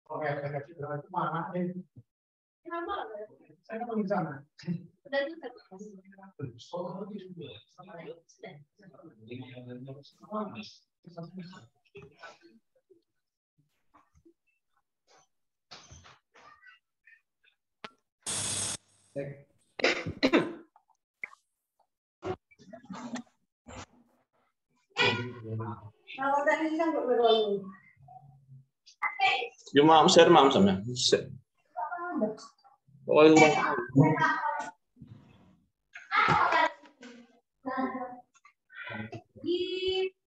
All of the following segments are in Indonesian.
Saya kan di sana. Yung ma'am, sir, ma'am, sama. Okay,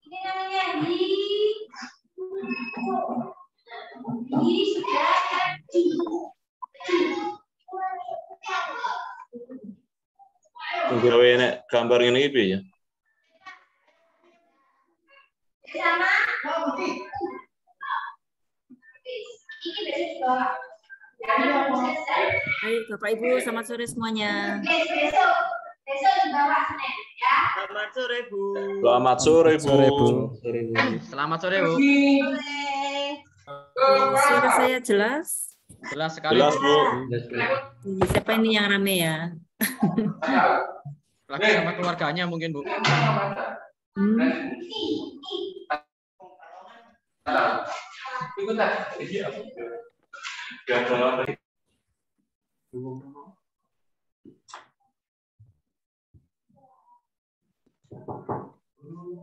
Ini namanya sudah gawe gambar ini gitu ya. sama. Baik, Bapak Ibu, selamat sore semuanya. Besok dibawa Senin ya. Selamat sore, Bu. Selamat sore, Bu. Selamat sore, Bu. Suara saya jelas? Jelas sekali. Jelas, Bu. Siapa ini yang rame ya? Lagi sama keluarganya mungkin, Bu.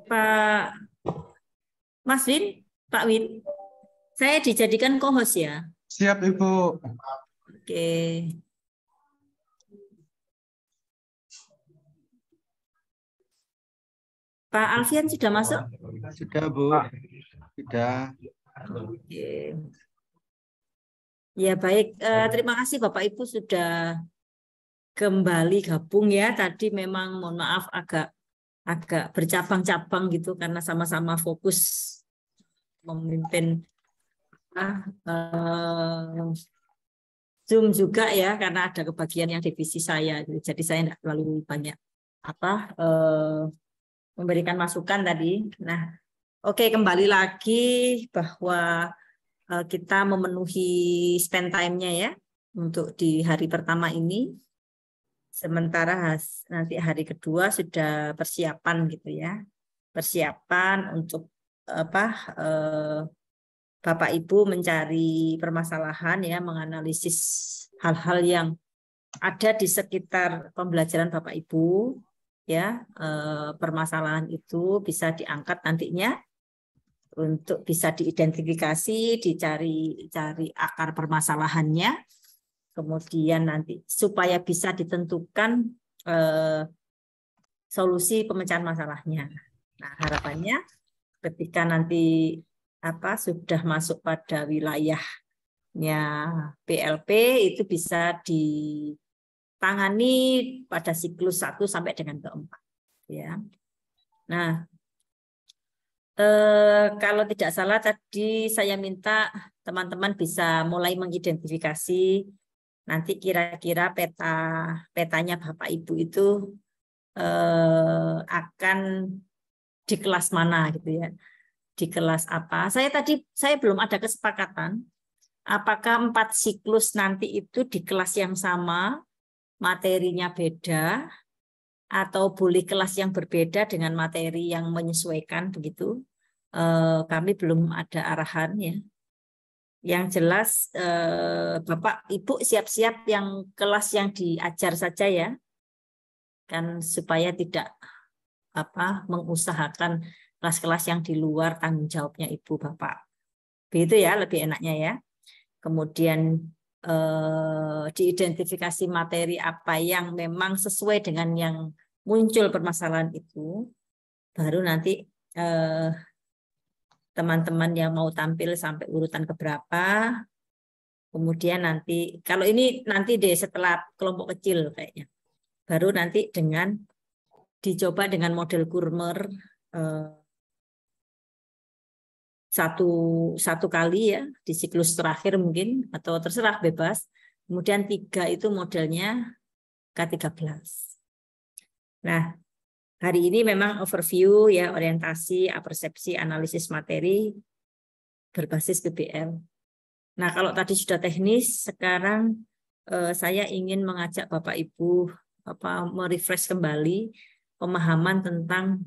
Pak Mas Win, Pak Win, saya dijadikan co-host ya? Siap, Ibu. Oke. Pak Alfian sudah masuk? Sudah, Bu. Sudah. Oke. Ya baik, terima kasih Bapak Ibu sudah kembali gabung ya. Tadi memang mohon maaf agak bercabang-cabang gitu karena sama-sama fokus memimpin Zoom juga ya, karena ada kebagian yang divisi saya. Jadi saya tidak terlalu banyak memberikan masukan tadi. Nah, oke, kembali lagi bahwa kita memenuhi spend time-nya ya untuk di hari pertama ini. Sementara nanti hari kedua sudah persiapan gitu ya. Persiapan untuk Bapak Ibu mencari permasalahan ya, menganalisis hal-hal yang ada di sekitar pembelajaran Bapak Ibu ya. Permasalahan itu bisa diangkat nantinya untuk bisa diidentifikasi, cari akar permasalahannya, kemudian nanti supaya bisa ditentukan solusi pemecahan masalahnya. Nah, harapannya ketika nanti sudah masuk pada wilayahnya PLP itu bisa ditangani pada siklus 1 sampai dengan ke-4 ya. Nah, kalau tidak salah tadi saya minta teman-teman bisa mulai mengidentifikasi nanti kira-kira petanya Bapak Ibu itu akan di kelas mana gitu ya. Di kelas apa? Saya belum ada kesepakatan apakah 4 siklus nanti itu di kelas yang sama, materinya beda, atau boleh kelas yang berbeda dengan materi yang menyesuaikan begitu. Kami belum ada arahan ya. Yang jelas Bapak Ibu siap-siap yang kelas yang diajar saja ya, kan supaya tidak mengusahakan kelas-kelas yang di luar tanggung jawabnya Ibu Bapak. Begitu ya, lebih enaknya ya. Kemudian diidentifikasi materi apa yang memang sesuai dengan yang muncul permasalahan itu, baru nanti teman-teman yang mau tampil sampai urutan keberapa, kemudian nanti, kalau ini nanti deh setelah kelompok kecil kayaknya, baru nanti dicoba dengan model Kurmer satu kali ya, di siklus terakhir mungkin, atau terserah bebas. Kemudian 3 itu modelnya K13. Nah, hari ini memang overview ya, orientasi, persepsi, analisis materi berbasis PBL. Nah, kalau tadi sudah teknis, sekarang saya ingin mengajak Bapak Ibu merefresh kembali pemahaman tentang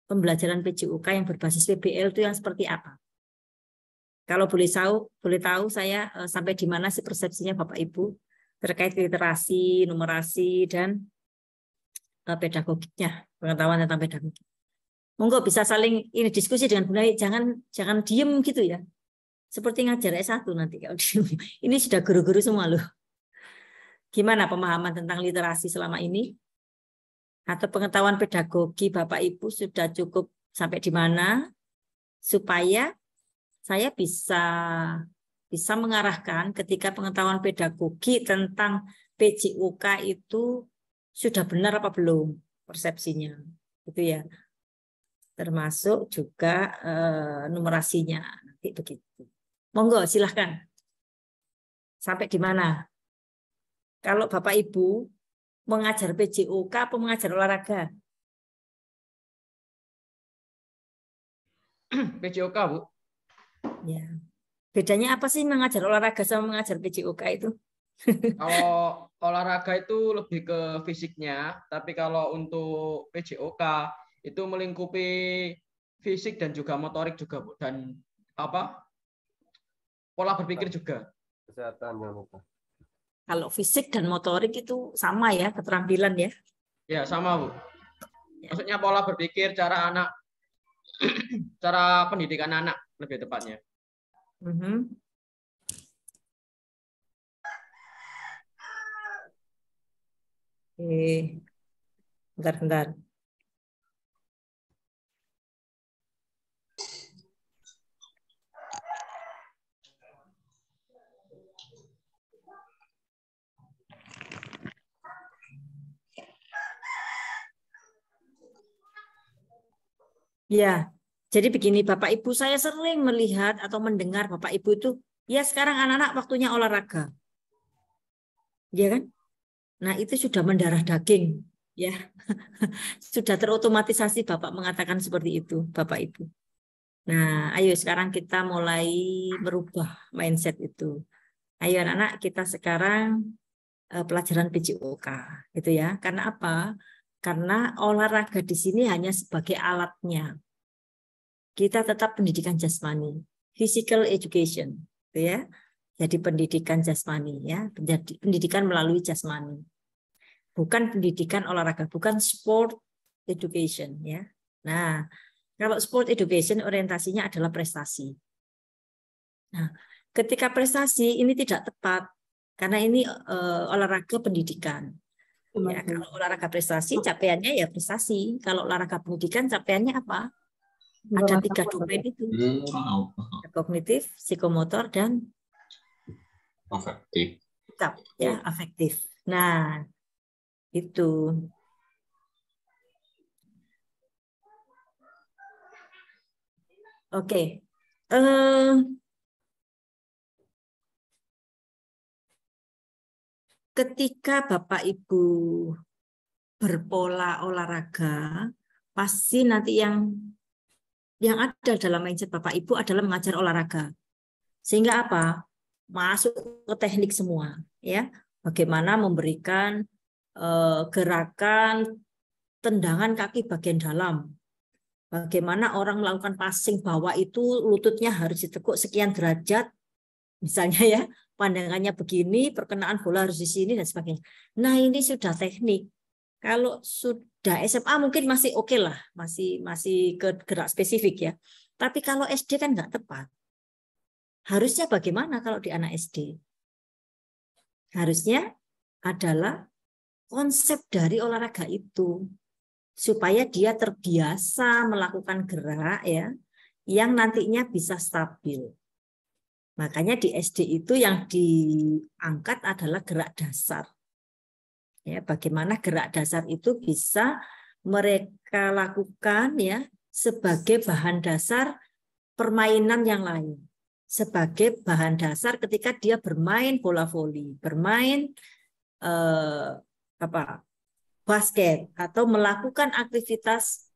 pembelajaran PJOK yang berbasis PBL itu yang seperti apa. Kalau boleh tahu saya sampai di mana sih persepsinya Bapak Ibu terkait literasi, numerasi, dan pedagogiknya, pengetahuan tentang pedagogik. Monggo bisa saling ini diskusi dengan Bunda, jangan diem gitu ya. Seperti ngajar S1 nanti kalau diem. Ini sudah guru-guru semua loh. Gimana pemahaman tentang literasi selama ini? Atau pengetahuan pedagogi Bapak Ibu sudah cukup sampai di mana supaya saya bisa mengarahkan ketika pengetahuan pedagogi tentang PJOK itu sudah benar apa belum persepsinya, gitu ya. Termasuk juga numerasinya nanti begitu. Monggo silahkan. Sampai di mana? Kalau Bapak Ibu mengajar PJOK apa mengajar olahraga? PJOK, Bu. Ya. Bedanya apa sih mengajar olahraga sama mengajar PJOK itu? Kalau olahraga itu lebih ke fisiknya, tapi kalau untuk PJOK itu melingkupi fisik dan juga motorik juga, Bu. Dan pola berpikir juga. Kesehatan jangan lupa. Kalau fisik dan motorik itu sama ya, keterampilan ya? Ya, sama, Bu. Maksudnya pola berpikir, cara pendidikan anak lebih tepatnya. Oke, bentar. Ya, jadi begini Bapak Ibu, saya sering melihat atau mendengar Bapak Ibu itu, ya sekarang anak-anak waktunya olahraga. Ya kan? Nah, itu sudah mendarah daging, ya. Sudah terotomatisasi Bapak mengatakan seperti itu, Bapak Ibu. Nah, ayo sekarang kita mulai merubah mindset itu. Ayo anak-anak, kita sekarang pelajaran PJOK, gitu ya. Karena apa? Karena olahraga di sini hanya sebagai alatnya. Kita tetap pendidikan jasmani, physical education, gitu ya. Jadi pendidikan jasmani ya, pendidikan melalui jasmani. Bukan pendidikan olahraga, bukan sport education ya. Nah, kalau sport education orientasinya adalah prestasi. Nah, ketika prestasi ini tidak tepat karena ini olahraga pendidikan. Ya, kalau olahraga prestasi capaiannya ya prestasi. Kalau olahraga pendidikan capaiannya apa? Ada 3 domain itu. Kognitif, psikomotor, dan Afektif. ya, afektif. Nah, itu. Oke. Ketika Bapak Ibu berpola olahraga, pasti nanti yang ada dalam mindset Bapak Ibu adalah mengajar olahraga. Sehingga apa? Masuk ke teknik semua, ya. Bagaimana memberikan gerakan tendangan kaki bagian dalam. Bagaimana orang melakukan passing bawah itu lututnya harus ditekuk sekian derajat, misalnya ya, pandangannya begini, perkenaan bola harus di sini dan sebagainya. Nah, ini sudah teknik. Kalau sudah SMA mungkin masih oke lah, masih ke gerak spesifik ya. Tapi kalau SD kan nggak tepat. Harusnya bagaimana kalau di anak SD? Harusnya adalah konsep dari olahraga itu supaya dia terbiasa melakukan gerak ya yang nantinya bisa stabil. Makanya di SD itu yang diangkat adalah gerak dasar. Ya, bagaimana gerak dasar itu bisa mereka lakukan ya sebagai bahan dasar permainan yang lain. Sebagai bahan dasar ketika dia bermain bola voli, bermain basket atau melakukan aktivitas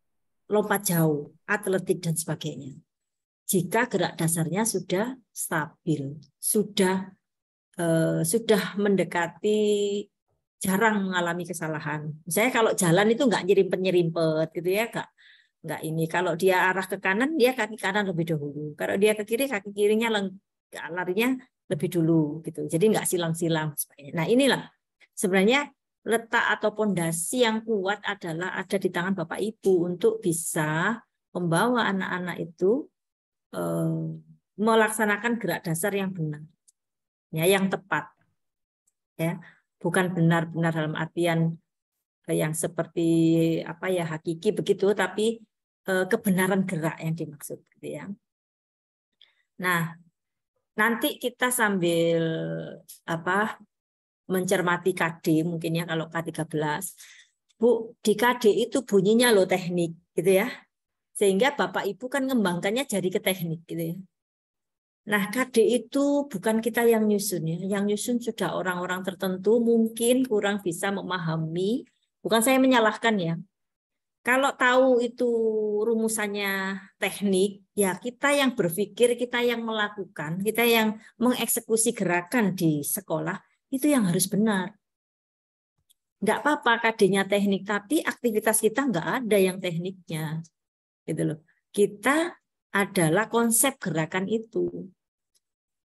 lompat jauh, atletik dan sebagainya. jika gerak dasarnya sudah stabil, sudah mendekati jarang mengalami kesalahan. Misalnya kalau jalan itu nggak nyerimpet-nyerimpet gitu ya, nggak ini. Kalau dia arah ke kanan, dia kaki kanan lebih dahulu. Kalau dia ke kiri, kaki kirinya larinya lebih dulu gitu. Jadi nggak silang-silang. Nah inilah sebenarnya letak atau pondasi yang kuat adalah ada di tangan Bapak Ibu untuk bisa membawa anak-anak itu melaksanakan gerak dasar yang benar, ya, yang tepat, ya. Bukan benar-benar dalam artian yang seperti apa ya hakiki begitu, tapi kebenaran gerak yang dimaksud, gitu ya. Nah, nanti kita sambil mencermati KD mungkin ya kalau K13, Bu, di KD itu bunyinya loh teknik, gitu ya. Sehingga Bapak Ibu kan ngembangkannya jadi ke teknik, gitu ya. Nah, KD itu bukan kita yang nyusun ya. Yang nyusun sudah orang-orang tertentu mungkin kurang bisa memahami. Bukan saya menyalahkan ya. Kalau tahu itu rumusannya teknik, ya kita yang berpikir, kita yang melakukan, kita yang mengeksekusi gerakan di sekolah, itu yang harus benar. Nggak apa-apa KD-nya teknik, tapi aktivitas kita nggak ada yang tekniknya. Gitu loh. Kita adalah konsep gerakan itu.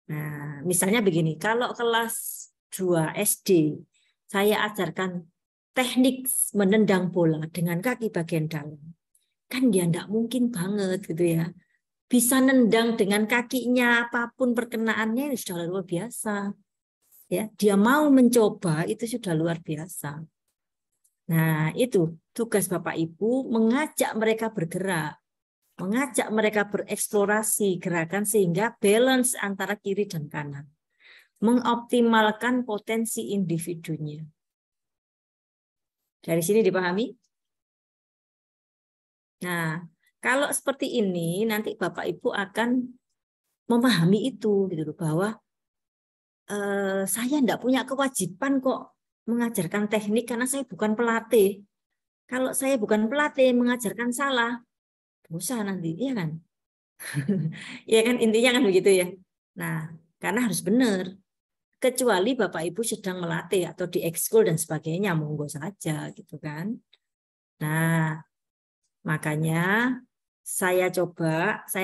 Nah, misalnya begini, kalau kelas 2 SD, saya ajarkan teknik menendang bola dengan kaki bagian dalam. Kan dia enggak mungkin banget gitu ya. Bisa nendang dengan kakinya, apapun perkenaannya itu sudah luar biasa. Ya, dia mau mencoba itu sudah luar biasa. Nah, itu tugas Bapak Ibu mengajak mereka bergerak. Mengajak mereka bereksplorasi gerakan sehingga balance antara kiri dan kanan. Mengoptimalkan potensi individunya. Dari sini dipahami? Nah, kalau seperti ini nanti Bapak Ibu akan memahami itu gitu loh, bahwa saya tidak punya kewajiban kok mengajarkan teknik karena saya bukan pelatih. Kalau saya bukan pelatih mengajarkan salah, dosa nanti, iya kan? Ya kan intinya kan begitu ya. Nah, karena harus benar. Kecuali Bapak Ibu sedang melatih atau di ekskul dan sebagainya, monggo saja gitu kan. Nah, makanya saya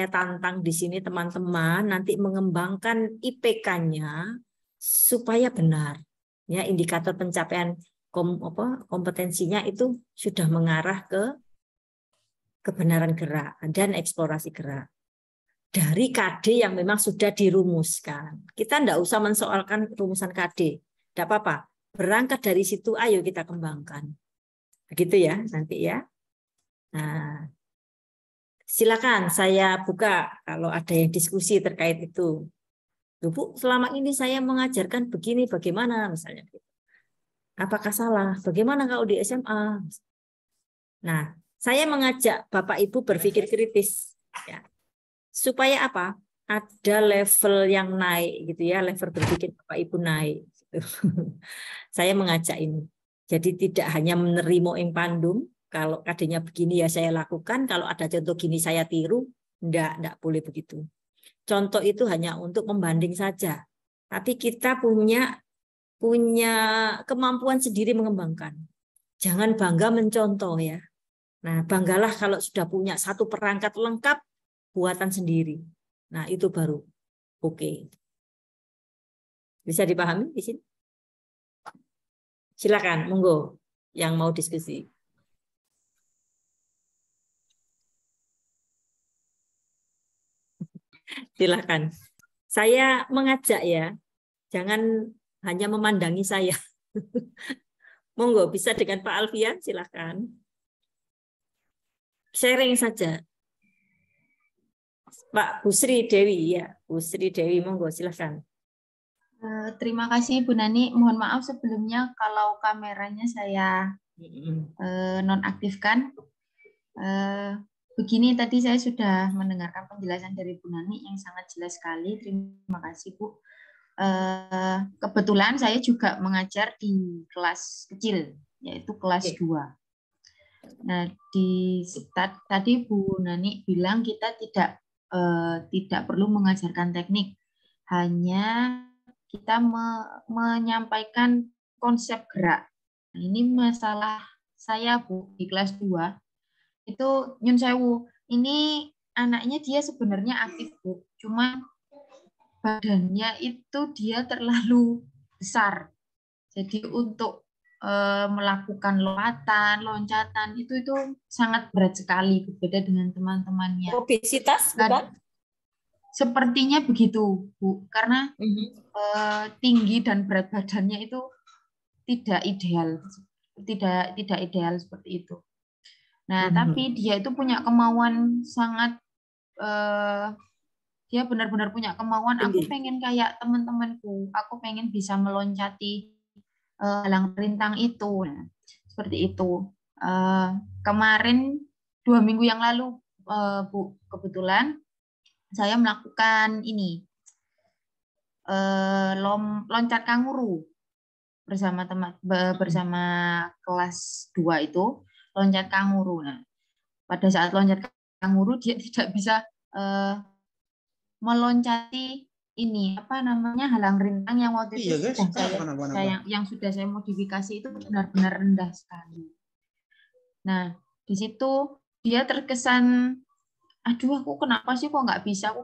tantang di sini teman-teman nanti mengembangkan IPK-nya supaya benar. Ya, indikator pencapaian kompetensinya itu sudah mengarah ke kebenaran gerak dan eksplorasi gerak. Dari KD yang memang sudah dirumuskan. Kita tidak usah mensoalkan rumusan KD. Tidak apa-apa. Berangkat dari situ, ayo kita kembangkan. Begitu ya, nanti ya. Nah, silakan saya buka kalau ada yang diskusi terkait itu. Bu, selama ini saya mengajarkan begini, bagaimana misalnya? Apakah salah? Bagaimana kalau di SMA? Nah, saya mengajak Bapak Ibu berpikir kritis, ya. Supaya apa? Ada level yang naik, gitu ya, level berpikir Bapak Ibu naik. Gitu. Saya mengajak ini. Jadi tidak hanya menerima ing pandum, kalau KD-nya begini ya saya lakukan, kalau ada contoh gini saya tiru, enggak boleh begitu. Contoh itu hanya untuk membanding saja. Tapi kita punya kemampuan sendiri mengembangkan. Jangan bangga mencontoh ya. Nah, banggalah kalau sudah punya satu perangkat lengkap buatan sendiri. Nah, itu baru oke. Bisa dipahami di sini? Silakan, monggo yang mau diskusi. Silakan. Saya mengajak ya, jangan hanya memandangi saya. Monggo, bisa dengan Pak Alfian, silakan. Sharing saja. Pak Busri Dewi, ya. Busri Dewi, monggo, silakan. Terima kasih Bu Nani. Mohon maaf sebelumnya kalau kameranya saya nonaktifkan. Begini, tadi saya sudah mendengarkan penjelasan dari Bu Nani yang sangat jelas sekali. Terima kasih Bu. Kebetulan saya juga mengajar di kelas kecil, yaitu kelas 2. Nah, tadi Bu Nani bilang kita tidak tidak perlu mengajarkan teknik, hanya kita menyampaikan konsep gerak. Nah, ini masalah saya Bu di kelas 2 itu nyun sewu, ini anaknya dia sebenarnya aktif Bu, cuma badannya itu dia terlalu besar. Jadi untuk melakukan loncatan itu sangat berat sekali, berbeda dengan teman-temannya. Obesitas bukan? Sepertinya begitu Bu, karena tinggi dan berat badannya itu tidak ideal, tidak ideal seperti itu. Nah, tapi dia itu punya kemauan sangat, dia benar-benar punya kemauan. Aku pengen kayak teman-temanku, aku pengen bisa meloncati halang rintang itu. Nah, seperti itu. Kemarin 2 minggu yang lalu, Bu, kebetulan saya melakukan ini loncat kanguru bersama kelas 2 itu loncat kanguru. Nah, pada saat loncat kanguru dia tidak bisa meloncati ini apa namanya halang rintang yang waktu itu yang sudah saya modifikasi itu benar-benar rendah sekali. Nah, di situ dia terkesan, aduh aku kenapa sih kok nggak bisa,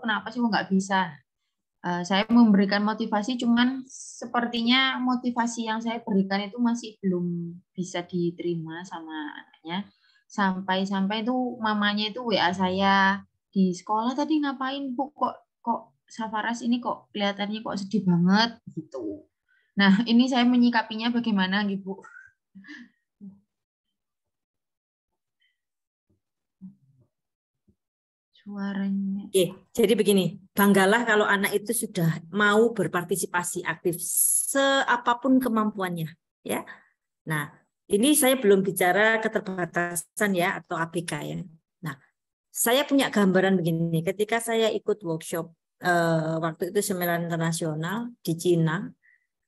saya memberikan motivasi, cuman sepertinya motivasi yang saya berikan itu masih belum bisa diterima sama anaknya. Sampai-sampai itu mamanya itu WA saya, di sekolah tadi ngapain Bu, kok Safaras ini kok kelihatannya kok sedih banget gitu. Nah, ini saya menyikapinya bagaimana gitu, Bu? Suaranya. Oke, jadi begini, banggalah kalau anak itu sudah mau berpartisipasi aktif seapapun kemampuannya, ya. Nah, ini saya belum bicara keterbatasan ya atau ABK ya. Nah, saya punya gambaran begini, ketika saya ikut workshop waktu itu seminar internasional di Cina,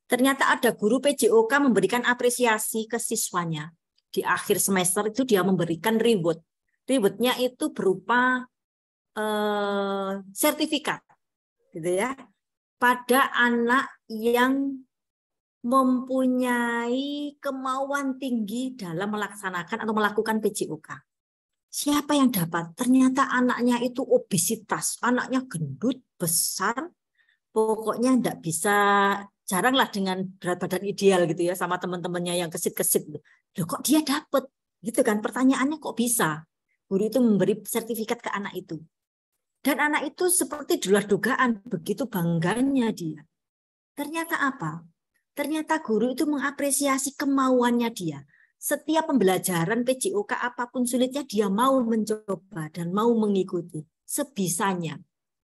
ternyata ada guru PJOK memberikan apresiasi ke siswanya. Di akhir semester itu dia memberikan reward. Rewardnya itu berupa sertifikat, gitu ya, pada anak yang mempunyai kemauan tinggi dalam melaksanakan atau melakukan PJOK. Siapa yang dapat? Ternyata anaknya itu obesitas, anaknya gendut, besar, pokoknya enggak bisa, jaranglah dengan berat badan ideal gitu ya, sama teman-temannya yang kesit-kesit. Loh kok dia dapat? Gitu kan, pertanyaannya kok bisa? Guru itu memberi sertifikat ke anak itu. Dan anak itu seperti di luar dugaan, begitu bangganya dia. Ternyata apa? Ternyata guru itu mengapresiasi kemauannya dia. Setiap pembelajaran PJOK apapun sulitnya, dia mau mencoba dan mau mengikuti sebisanya.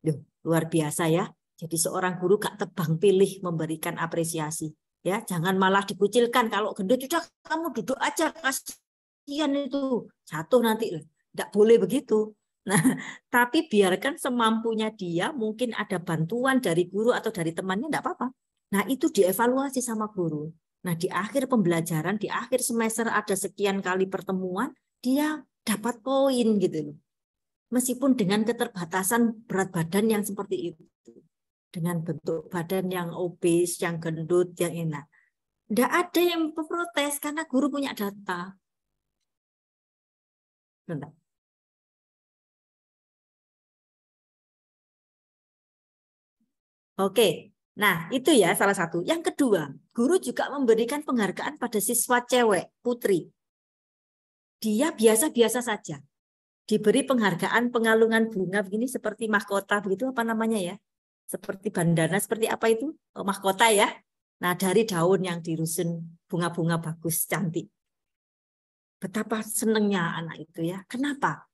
Loh, luar biasa ya. Jadi seorang guru gak tebang pilih memberikan apresiasi. Ya, jangan malah dikucilkan. Kalau gendut sudah kamu duduk aja, kasihan itu jatuh nanti. Tidak boleh begitu. Nah, tapi biarkan semampunya dia, mungkin ada bantuan dari guru atau dari temannya, tidak apa-apa. Nah, itu dievaluasi sama guru. Nah, di akhir pembelajaran, di akhir semester ada sekian kali pertemuan, dia dapat poin gitu loh. Meskipun dengan keterbatasan berat badan yang seperti itu. Dengan bentuk badan yang obes, yang gendut, yang enak. Tidak ada yang protes karena guru punya data. Bentar. Oke. Nah, itu ya salah satu. Yang kedua, guru juga memberikan penghargaan pada siswa cewek, putri. Dia biasa-biasa saja. Diberi penghargaan pengalungan bunga begini seperti mahkota begitu apa namanya ya? Seperti bandana, seperti apa itu? Oh, mahkota ya. Nah, dari daun yang dirusun bunga-bunga bagus, cantik. Betapa senangnya anak itu ya. Kenapa?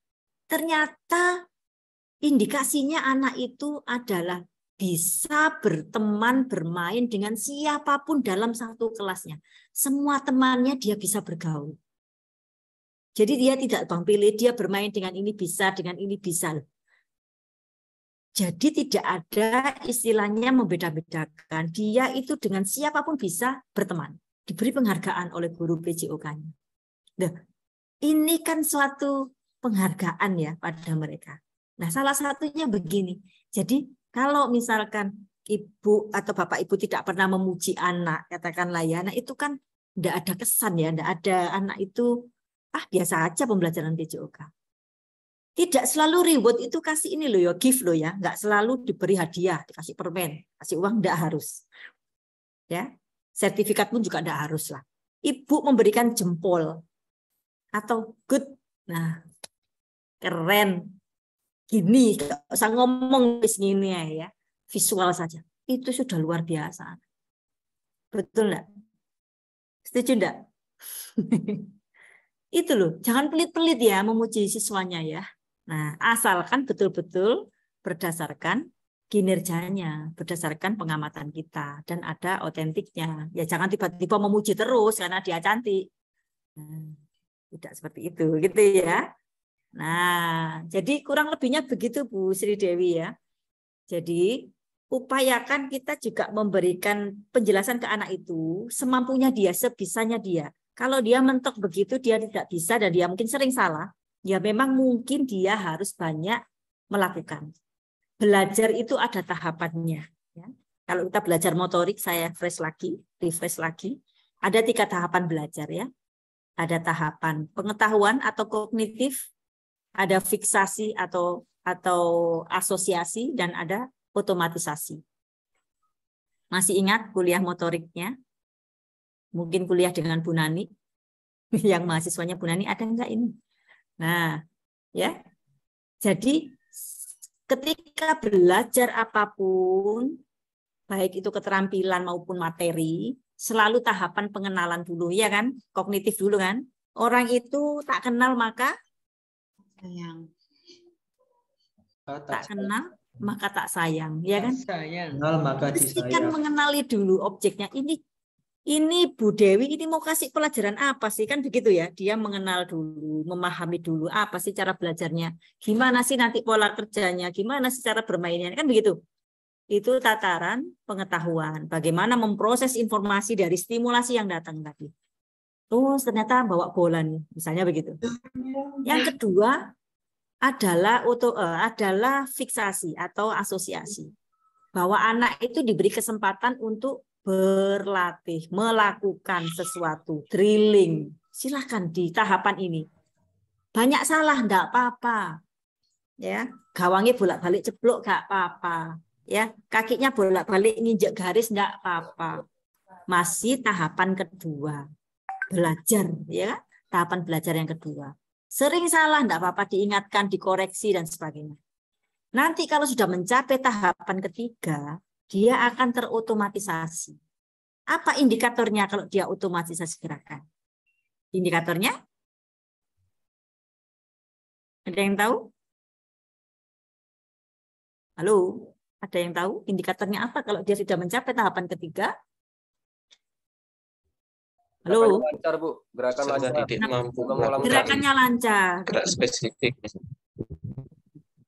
Ternyata indikasinya anak itu adalah bisa berteman, bermain dengan siapapun dalam satu kelasnya. Semua temannya dia bisa bergaul. Jadi dia tidak tebang pilih, dia bermain dengan ini bisa, dengan ini bisa. Jadi tidak ada istilahnya membeda-bedakan. Dia itu dengan siapapun bisa berteman. Diberi penghargaan oleh guru PJOK-nya. Nah, ini kan suatu penghargaan ya pada mereka. Nah, salah satunya begini. Jadi, kalau misalkan ibu atau bapak ibu tidak pernah memuji anak, katakanlah ya, anak itu kan tidak ada kesan ya, tidak ada anak itu, biasa aja pembelajaran PJOK. Tidak selalu reward itu kasih ini loh ya, gift loh ya, nggak selalu diberi hadiah, dikasih permen, kasih uang, tidak harus. Ya, sertifikat pun juga tidak harus lah. Ibu memberikan jempol atau good, nah keren, gini, nggak usah ngomong begini ya, visual saja, itu sudah luar biasa. Betul nggak? Setuju nggak? Itu loh, jangan pelit-pelit ya memuji siswanya ya. Nah, asalkan betul-betul berdasarkan kinerjanya, berdasarkan pengamatan kita dan ada otentiknya. Ya jangan tiba-tiba memuji terus karena dia cantik. Nah, tidak seperti itu, gitu ya. Nah, jadi kurang lebihnya begitu Bu Sri Dewi ya. Jadi upayakan kita juga memberikan penjelasan ke anak itu semampunya dia, sebisanya dia. Kalau dia mentok begitu, dia tidak bisa dan dia mungkin sering salah, ya memang mungkin dia harus banyak melakukan. Belajar itu ada tahapannya. Ya. Kalau kita belajar motorik, saya refresh lagi, ada 3 tahapan belajar ya. Ada tahapan pengetahuan atau kognitif, ada fiksasi atau asosiasi, dan ada otomatisasi. Masih ingat kuliah motoriknya? Mungkin kuliah dengan Bu Nani, yang mahasiswanya Bu Nani ada enggak ini? Nah, ya. Jadi ketika belajar apapun, baik itu keterampilan maupun materi, selalu tahapan pengenalan dulu, ya kan? Kognitif dulu kan? Orang itu tak kenal maka sayang. Tak kenal maka tak sayang, ya kan? Sayang. Kenal maka Pastikan disayang. mengenali dulu objeknya. Ini Bu Dewi ini mau kasih pelajaran apa sih, kan begitu ya? Dia mengenal dulu, memahami dulu apa sih cara belajarnya, gimana sih nanti pola kerjanya, gimana sih cara bermainnya, kan begitu. Itu tataran pengetahuan, bagaimana memproses informasi dari stimulasi yang datang tadi. Terus ternyata bawa bola nih, misalnya begitu. Yang kedua adalah fiksasi atau asosiasi. Bahwa anak itu diberi kesempatan untuk berlatih, melakukan sesuatu, drilling. Silahkan di tahapan ini. Banyak salah, enggak apa-apa. Ya, gawangnya bolak-balik ceblok enggak apa-apa. Ya, kakinya bolak-balik nginjek garis enggak apa-apa. Masih tahapan kedua. Belajar, ya. Tahapan belajar yang kedua. Sering salah enggak apa-apa, diingatkan, dikoreksi dan sebagainya. Nanti kalau sudah mencapai tahapan ketiga, dia akan terotomatisasi. Apa indikatornya kalau dia otomatisasi gerakan? Indikatornya? Ada yang tahu? Halo? Ada yang tahu indikatornya apa kalau dia sudah mencapai tahapan ketiga? Halo? Lancar, Bu. Gerakan lancar. Mampu Gerakannya lancar. gerak spesifik.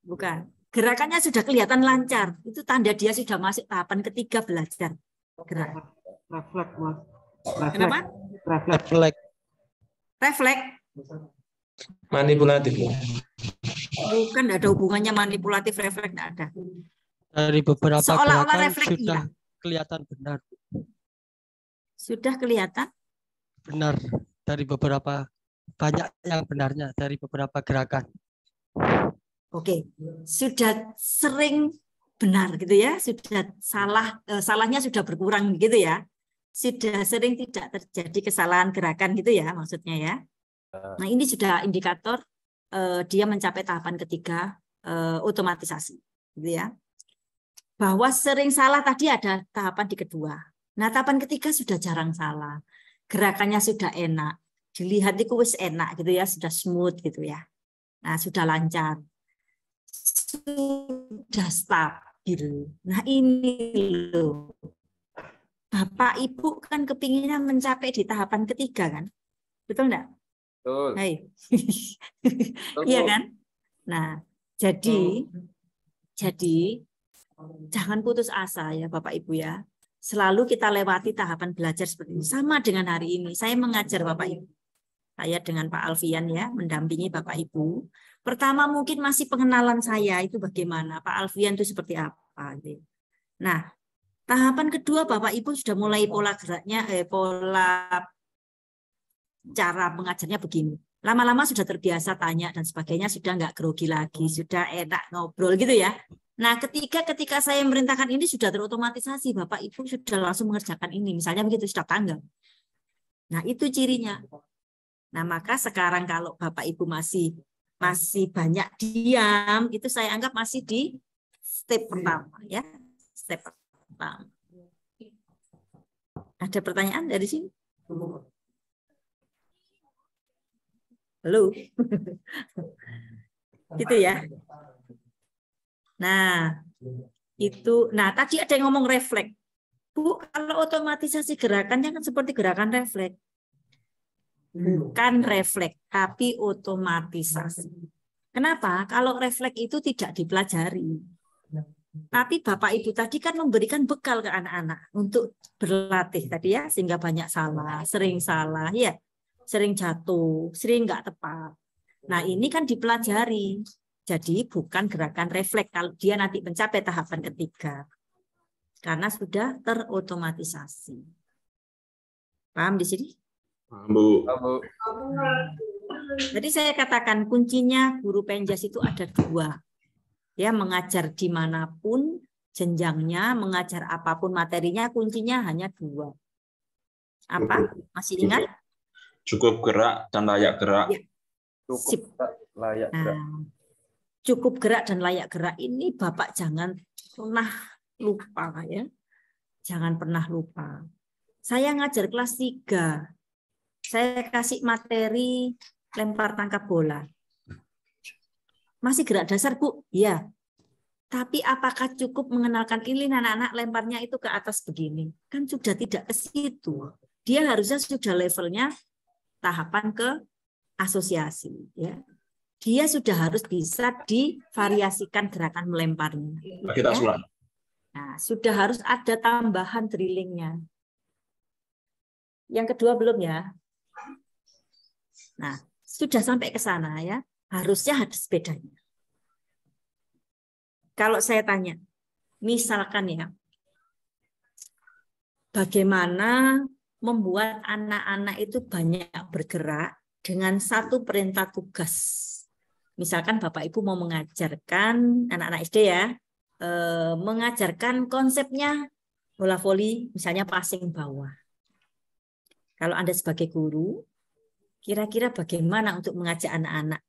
Bukan. Gerakannya sudah kelihatan lancar. Itu tanda dia sudah masuk tahapan ketiga belajar. Gerak. Refleks, Mas. Kenapa? Refleks. Refleks. Manipulatif. Bukan, tidak ada hubungannya manipulatif, refleks tidak ada. Dari beberapa Seolah-olah gerakan refleks sudah iya. kelihatan benar. Sudah kelihatan? Benar. Dari beberapa, banyak yang benarnya dari beberapa gerakan. Oke, sudah sering benar gitu ya, sudah salahnya sudah berkurang gitu ya, sudah sering tidak terjadi kesalahan gerakan gitu ya maksudnya ya. Nah ini sudah indikator dia mencapai tahapan ketiga otomatisasi gitu ya. Bahwa sering salah tadi ada tahapan di kedua. Nah tahapan ketiga sudah jarang salah, gerakannya sudah enak, dilihat itu wis enak gitu ya, sudah smooth gitu ya. Nah sudah lancar. Sudah stabil. Nah ini loh. Bapak Ibu kan kepinginnya mencapai di tahapan ketiga kan? Betul enggak? Betul. Hai. Iya kan? Nah, jadi jangan putus asa ya Bapak Ibu ya. Selalu kita lewati tahapan belajar seperti ini. Sama dengan hari ini. Saya mengajar Bapak Ibu. Saya dengan Pak Alfian ya, mendampingi Bapak Ibu. Pertama mungkin masih pengenalan saya itu bagaimana, Pak Alfian itu seperti apa. Nah, tahapan kedua Bapak Ibu sudah mulai pola geraknya, pola cara mengajarnya begini. Lama-lama sudah terbiasa tanya dan sebagainya, sudah nggak grogi lagi, sudah enak ngobrol gitu ya. Nah, ketika saya merintahkan ini sudah terotomatisasi, Bapak Ibu sudah langsung mengerjakan ini, misalnya begitu sudah tanggap. Nah, itu cirinya. Nah, maka sekarang kalau Bapak Ibu masih banyak diam, itu saya anggap masih di step pertama ya, step pertama. Ada pertanyaan dari sini? Halo. Gitu ya. Nah, itu. Nah, tadi ada yang ngomong refleks. Bu, kalau otomatisasi gerakannya kan seperti gerakan refleks. Bukan refleks, tapi otomatisasi. Kenapa? Kalau refleks itu tidak dipelajari. Tapi Bapak Ibu tadi kan memberikan bekal ke anak-anak untuk berlatih tadi ya, sehingga banyak salah, ya, sering jatuh, sering nggak tepat. Nah, ini kan dipelajari. Jadi bukan gerakan refleks kalau dia nanti mencapai tahapan ketiga. Karena sudah terotomatisasi. Paham di sini? Bu. Jadi saya katakan kuncinya guru penjas itu ada dua. Ya, mengajar dimanapun jenjangnya, mengajar apapun materinya, kuncinya hanya dua. Apa? Masih ingat? Cukup gerak dan layak gerak. Ya. Cukup layak gerak. Cukup gerak dan layak gerak ini Bapak jangan pernah lupa ya. Jangan pernah lupa. Saya ngajar kelas 3. Saya kasih materi lempar tangkap bola. Masih gerak dasar, Bu? Iya. Tapi apakah cukup mengenalkan ini anak-anak lemparnya itu ke atas begini? Kan sudah tidak ke situ. Dia harusnya sudah levelnya tahapan ke asosiasi. Ya. Dia sudah harus bisa divariasikan gerakan melemparnya. Kita ulang. Nah, sudah harus ada tambahan drillingnya. Yang kedua belum ya? Nah, sudah sampai ke sana ya. Harusnya ada sepedanya. Kalau saya tanya, misalkan ya, bagaimana membuat anak-anak itu banyak bergerak dengan satu perintah tugas. Misalkan Bapak Ibu mau mengajarkan anak-anak SD ya, mengajarkan konsepnya bola voli, misalnya passing bawah. Kalau Anda sebagai guru, kira-kira bagaimana untuk mengajak anak-anak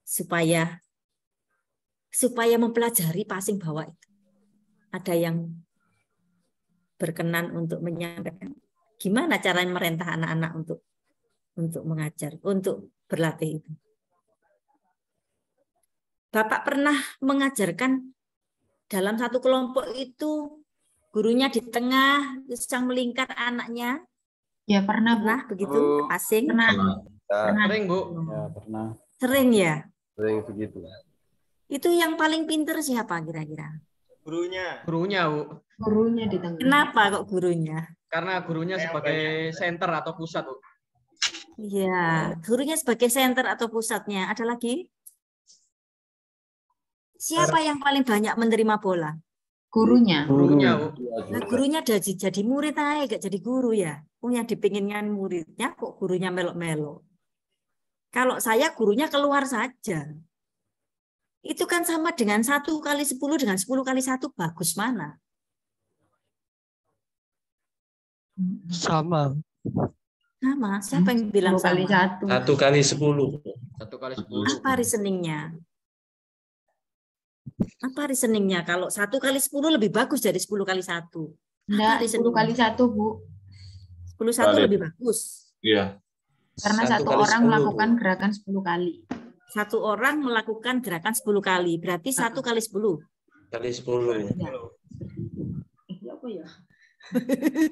supaya mempelajari passing bawah itu? Ada yang berkenan untuk menyampaikan gimana cara merintah anak-anak untuk mengajar, untuk berlatih itu? Bapak pernah mengajarkan dalam satu kelompok itu gurunya di tengah, terus yang melingkar anaknya? Ya pernah, Bu. Pernah begitu? Passing? Pernah. Sering, Bu. Ya, pernah. Sering ya? Sering begitu. Itu yang paling pinter siapa kira-kira? Gurunya, Bu. Gurunya di tengah. Kenapa kok gurunya? Karena gurunya sebagai center atau pusat, Bu. Iya, gurunya sebagai center atau pusatnya. Ada lagi? Siapa yang paling banyak menerima bola? Gurunya. Gurunya, Bu. Nah, gurunya jadi murid aja, gak jadi guru ya. Yang dipinginkan muridnya kok gurunya melok-melok. Kalau saya gurunya keluar saja. Itu kan sama dengan 1 kali 10 dengan 10 kali 1. Bagus mana? Sama. Sama. Siapa yang bilang 10 kali sama? 1. 1 kali 10. 1 kali 10. Apa reasoningnya? Apa reasoningnya? Kalau 1 kali 10 lebih bagus dari 10 kali 1. Enggak, 10 kali 1, Bu. 10 1 lebih bagus. Iya. Karena 1 orang melakukan gerakan 10 kali. 1 orang melakukan gerakan 10 kali. Berarti 1 kali 10. Kali 10. Ya. Ya apa ya?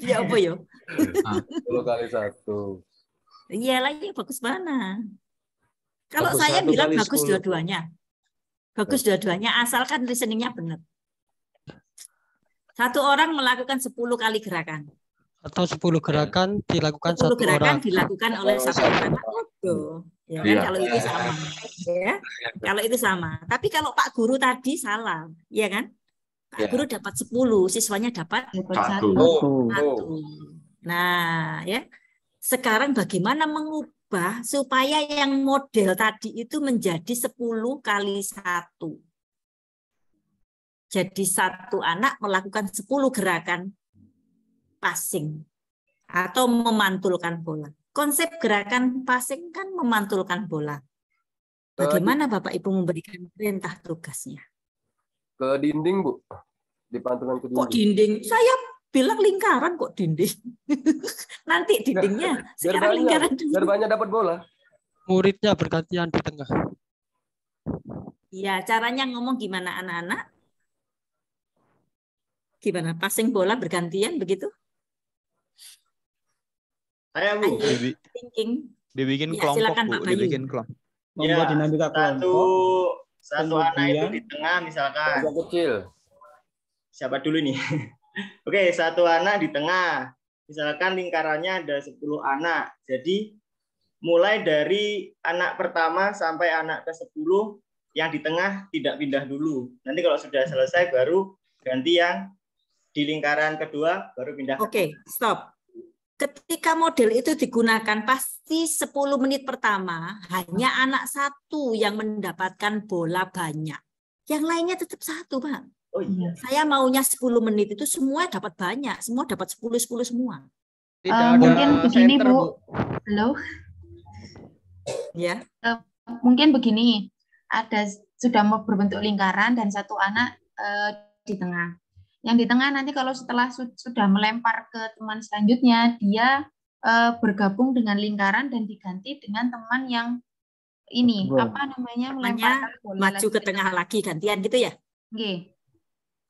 Ya apa ya? 10 kali 1. Iya lagi bagus mana? Kalau Bagus saya 1 bilang kali bagus 10. dua-duanya. Bagus dua-duanya asalkan reasoningnya benar. 1 orang melakukan 10 kali gerakan. Atau 10 gerakan dilakukan 10 satu gerakan orang. dilakukan oleh satu orang. Ya kan, Iya. kalau itu sama. Ya. Kalau itu sama. Tapi kalau Pak Guru tadi salah, ya kan? Pak Ya. Guru dapat 10, siswanya dapat Dapat Satu. satu. Nah, ya. Sekarang bagaimana mengubah supaya yang model tadi itu menjadi 10 kali 1. Jadi satu anak melakukan 10 gerakan passing atau memantulkan bola. Konsep gerakan passing kan memantulkan bola. Bagaimana Bapak Ibu memberikan perintah tugasnya? Ke dinding, Bu. Dipantulkan ke Kok dinding. dinding? Saya bilang lingkaran kok dinding. Nanti dindingnya. Biar Sekarang banyak, lingkaran dulu. biar banyak dapat bola. Muridnya bergantian di tengah. Ya, caranya ngomong gimana anak-anak? Gimana? Passing bola bergantian begitu? Saya Bu, Ayo, thinking. dibikin Ya, kelompok silakan, Bu, Pak Bayu. dibikin kelompok. ya, dinamika satu anak itu di tengah misalkan. Yang kecil. Siapa dulu nih? Oke, satu anak di tengah. Misalkan lingkarannya ada 10 anak. Jadi mulai dari anak pertama sampai anak ke-10 yang di tengah tidak pindah dulu. Nanti kalau sudah selesai baru ganti yang di lingkaran kedua baru pindah. Oke, stop. Ketika model itu digunakan, pasti 10 menit pertama hanya anak satu yang mendapatkan bola banyak. Yang lainnya tetap satu, Pak. Oh iya. Saya maunya 10 menit itu semua dapat banyak, semua dapat 10 semua. Tidak ada Mungkin begini, center, Bu. Halo. Ya. Mungkin begini, ada sudah mau berbentuk lingkaran dan satu anak di tengah. Yang di tengah nanti kalau setelah sudah melempar ke teman selanjutnya, dia bergabung dengan lingkaran dan diganti dengan teman yang ini apa namanya melemparkan bola Maju ke tengah lagi gantian gitu ya. Oke.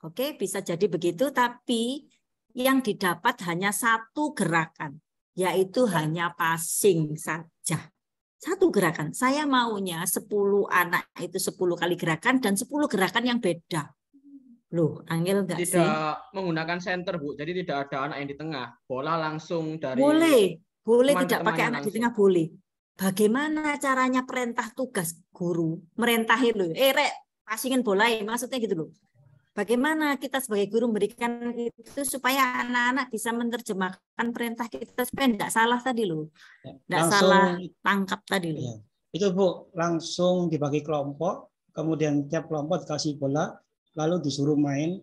Oke, bisa jadi begitu, tapi yang didapat hanya satu gerakan, yaitu hanya passing saja. Satu gerakan. Saya maunya 10 anak itu 10 kali gerakan dan 10 gerakan yang beda. Loh, angel enggak sih? Tidak menggunakan center, Bu. Jadi tidak ada anak yang di tengah. Bola langsung dari Boleh teman tidak ke pakai temannya anak di langsung. tengah, boleh. Bagaimana caranya perintah tugas guru? Merintahin loh. Rek, passingin bola ya, maksudnya gitu loh. Bagaimana kita sebagai guru memberikan itu supaya anak-anak bisa menerjemahkan perintah kita supaya tidak salah tadi loh. Tidak salah tangkap tadi loh. Ya. Itu Bu, langsung dibagi kelompok, kemudian tiap kelompok dikasih bola, lalu disuruh main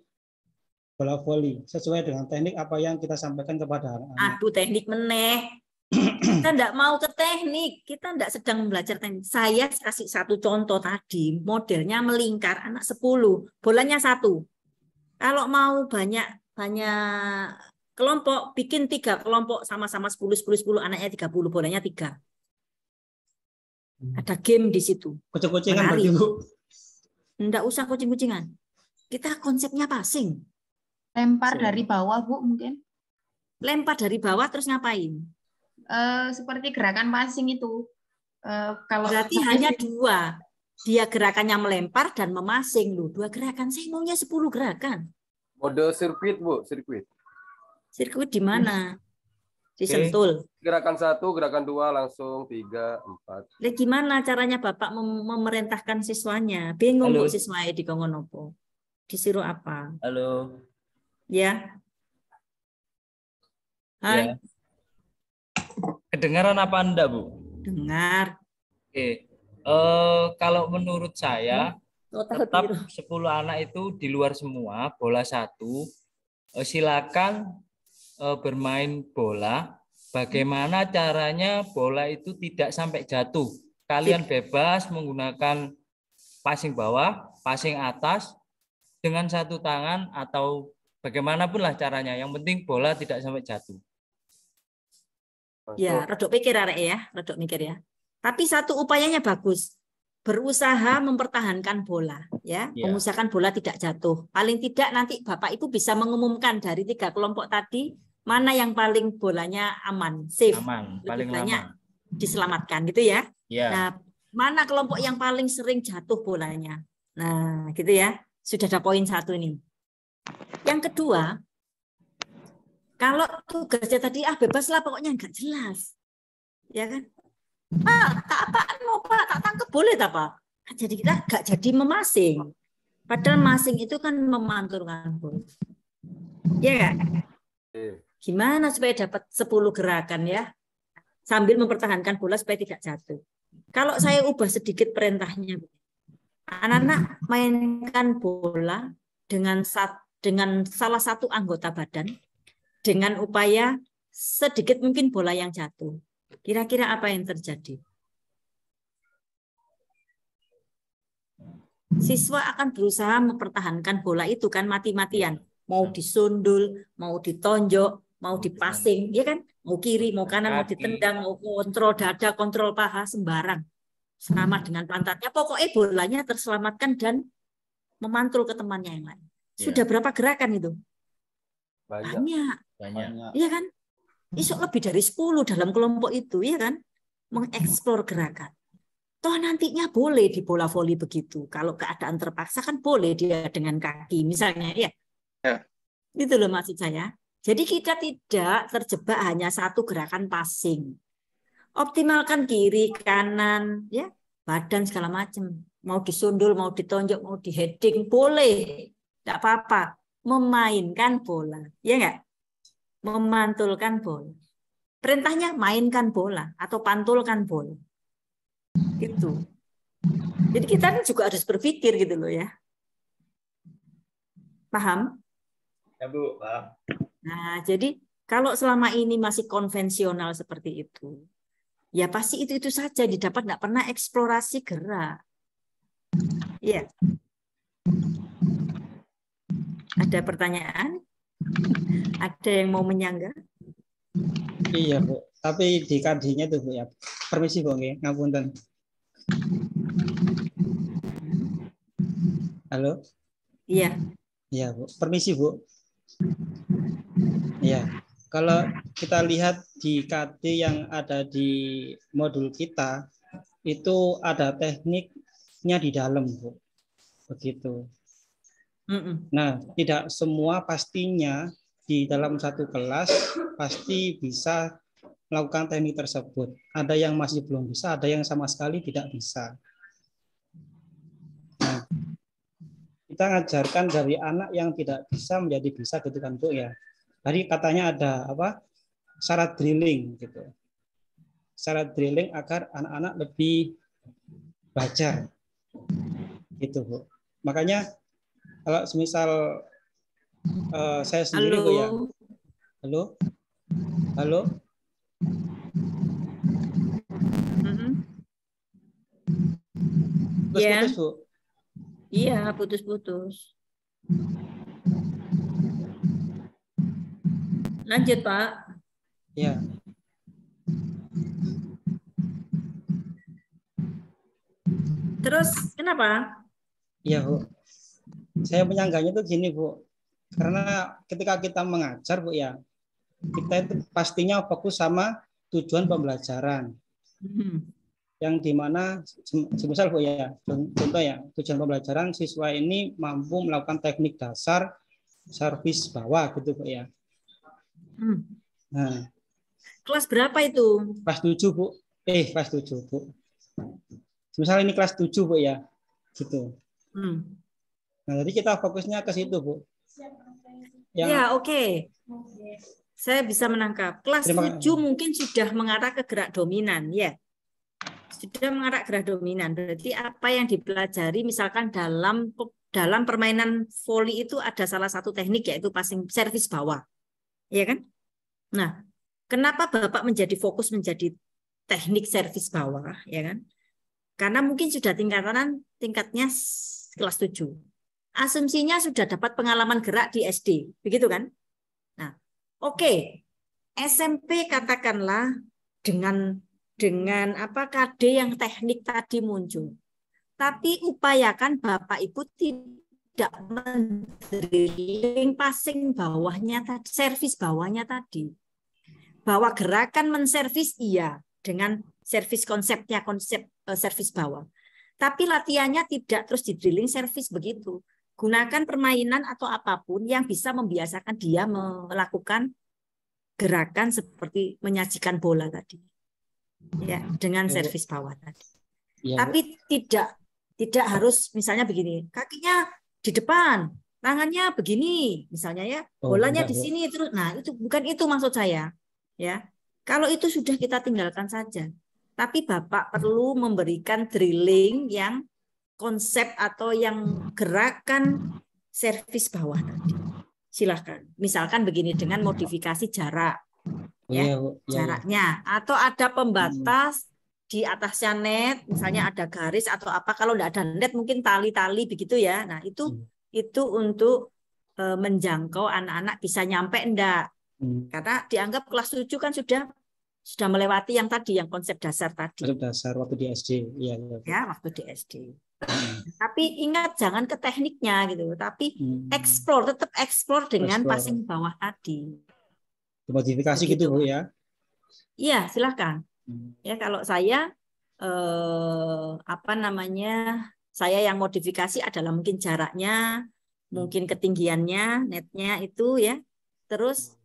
bola voli sesuai dengan teknik apa yang kita sampaikan kepada anak-anak. Aduh, teknik meneh. Kita tidak mau ke teknik, kita tidak sedang belajar teknik. Saya kasih satu contoh tadi, modelnya melingkar anak 10, bolanya 1. Kalau mau banyak kelompok, bikin 3 kelompok sama-sama 10, anaknya 30, bolanya 3. Ada game di situ. Kucing-kucingan berarti Bu. Enggak usah kucing-kucingan. Kita konsepnya passing. Lempar dari bawah, Bu, mungkin. Lempar dari bawah terus ngapain? Seperti gerakan passing itu. Kalau berarti hanya 2. Dia gerakannya melempar dan memasing loh. 2 gerakan. Saya maunya 10 gerakan. Mode sirkuit, Bu, sirkuit. Sirkuit di mana? Di Sentul. Gerakan 1, gerakan 2 langsung 3, 4. Lihat gimana caranya Bapak memerintahkan siswanya? Bingung Bu siswanya di Kongonopo. Disuruh apa? Halo. Ya. Hai. Ya. Kedengaran apa Anda, Bu? Dengar. Oke. Kalau menurut saya tetap 10 anak itu di luar semua, bola 1. Silakan bermain bola. Bagaimana caranya bola itu tidak sampai jatuh? Kalian bebas menggunakan passing bawah, passing atas dengan satu tangan atau bagaimanapun lah caranya. Yang penting bola tidak sampai jatuh. Ya, rodok pikir arek ya, rodok mikir ya. Tapi satu upayanya bagus. Berusaha mempertahankan bola, ya, mengusahakan bola tidak jatuh. Paling tidak nanti Bapak Ibu bisa mengumumkan dari 3 kelompok tadi mana yang paling bolanya aman, safe, aman, paling paling banyak lama diselamatkan, gitu ya. Ya. Nah, mana kelompok yang paling sering jatuh bolanya? Nah, gitu ya. Sudah ada poin 1 nih. Yang kedua, Kalau tugasnya tadi bebas lah pokoknya nggak jelas. Ya kan? Pak, tak apaan mau Pak, tak tangkap boleh tak Pak? Jadi kita nggak jadi memasing. Padahal masing itu kan memantulkan bola. Ya nggak? Gimana supaya dapat 10 gerakan ya? Sambil mempertahankan bola supaya tidak jatuh. Kalau saya ubah sedikit perintahnya, anak-anak mainkan bola dengan salah satu anggota badan dengan upaya sedikit mungkin bola yang jatuh. Kira-kira apa yang terjadi? Siswa akan berusaha mempertahankan bola itu kan mati-matian. Mau disundul, mau ditonjok, mau dipasing, ya kan? Mau kiri, mau kanan, mau ditendang, mau kontrol dada, kontrol paha, sembarang. Sama dengan pantatnya. Pokoknya bolanya terselamatkan dan memantul ke temannya yang lain. Sudah berapa gerakan itu? Banyak. Iya kan? Isok lebih dari 10 dalam kelompok itu, ya kan? Mengeksplor gerakan. Toh nantinya boleh di bola voli begitu. Kalau keadaan terpaksa kan boleh dia dengan kaki misalnya, ya. Itu loh maksud saya. Jadi kita tidak terjebak hanya satu gerakan passing. Optimalkan kiri, kanan, ya, badan segala macam. Mau disundul, mau ditonjok, mau diheading, boleh. Tidak apa-apa. Memainkan bola. Ya enggak? Memantulkan bola. Perintahnya mainkan bola atau pantulkan bola. Gitu. Jadi kita juga harus berpikir gitu loh ya. Paham? Ya Bu, paham. Nah, jadi kalau selama ini masih konvensional seperti itu, ya pasti itu saja didapat, nggak pernah eksplorasi gerak. Iya. Ada pertanyaan? Ada yang mau menyanggah? Iya Bu, tapi di KD-nya tuh Bu ya. Permisi Bu, ngapunten. Halo? Iya. Iya Bu, permisi Bu. Ya, kalau kita lihat di KD yang ada di modul kita, itu ada tekniknya di dalam, Bu. Begitu. Nah, tidak semua pastinya di dalam satu kelas pasti bisa melakukan teknik tersebut. Ada yang masih belum bisa, ada yang sama sekali tidak bisa. Nah, kita ngajarkan dari anak yang tidak bisa menjadi bisa gitu kan Bu ya. Tadi katanya ada apa? Syarat drilling gitu. Syarat drilling agar anak-anak lebih belajar. Gitu Bu. Makanya kalau semisal saya sendiri Bu ya. Halo? Halo? Putus-putus Bu. Iya, putus-putus. Lanjut, Pak. Ya. Terus, kenapa? Iya, Bu. Saya menyanggahnya tuh gini, Bu. Karena ketika kita mengajar, Bu, ya, kita itu pastinya fokus sama tujuan pembelajaran. Yang dimana, semisal Bu ya, contoh ya, tujuan pembelajaran siswa ini mampu melakukan teknik dasar servis bawah gitu Bu ya. Nah, kelas berapa itu? Kelas 7 Bu. Kelas 7 Bu. Misal ini kelas 7 Bu ya, gitu. Nah, jadi kita fokusnya ke situ Bu. Ya, oke. Saya bisa menangkap. Kelas 7 mungkin sudah mengarah ke gerak dominan, ya. Sudah mengarah ke gerak dominan. Berarti apa yang dipelajari misalkan dalam permainan voli itu ada salah satu teknik yaitu passing servis bawah. Ya kan? Nah, kenapa Bapak menjadi fokus menjadi teknik servis bawah, ya kan? Karena mungkin sudah tingkatnya kelas 7. Asumsinya sudah dapat pengalaman gerak di SD, begitu kan? Nah, oke. SMP katakanlah dengan apa KD yang teknik tadi muncul. Tapi upayakan Bapak Ibu tidak mendrilling passing bawahnya tadi, servis bawahnya tadi. Bahwa gerakan menservis iya dengan servis konsep servis bawah. Tapi latihannya tidak terus di drilling servis begitu. Gunakan permainan atau apapun yang bisa membiasakan dia melakukan gerakan seperti menyajikan bola tadi, ya, dengan servis bawah tadi. Ya, tapi tidak harus misalnya begini, kakinya di depan, tangannya begini, misalnya ya, bolanya di sini terus. Nah, itu bukan itu maksud saya, ya. Kalau itu sudah kita tinggalkan saja. Tapi Bapak perlu memberikan drilling yang konsep atau yang gerakan servis bawah tadi. Silahkan. Misalkan begini dengan modifikasi jarak, ya, jaraknya, atau ada pembatas di atasnya net, misalnya ada garis atau apa. Kalau tidak ada net mungkin tali-tali begitu ya. Nah itu untuk menjangkau anak-anak bisa nyampe enggak. Karena dianggap kelas 7 kan sudah melewati yang tadi, yang konsep dasar tadi. Konsep dasar waktu di SD, iya. Ya, waktu di SD. Tapi ingat jangan ke tekniknya gitu, tapi tetap explore dengan passing bawah tadi. Modifikasi gitu Bu ya? Iya, silahkan. Ya kalau saya saya yang modifikasi adalah mungkin jaraknya, mungkin ketinggiannya, netnya itu ya, terus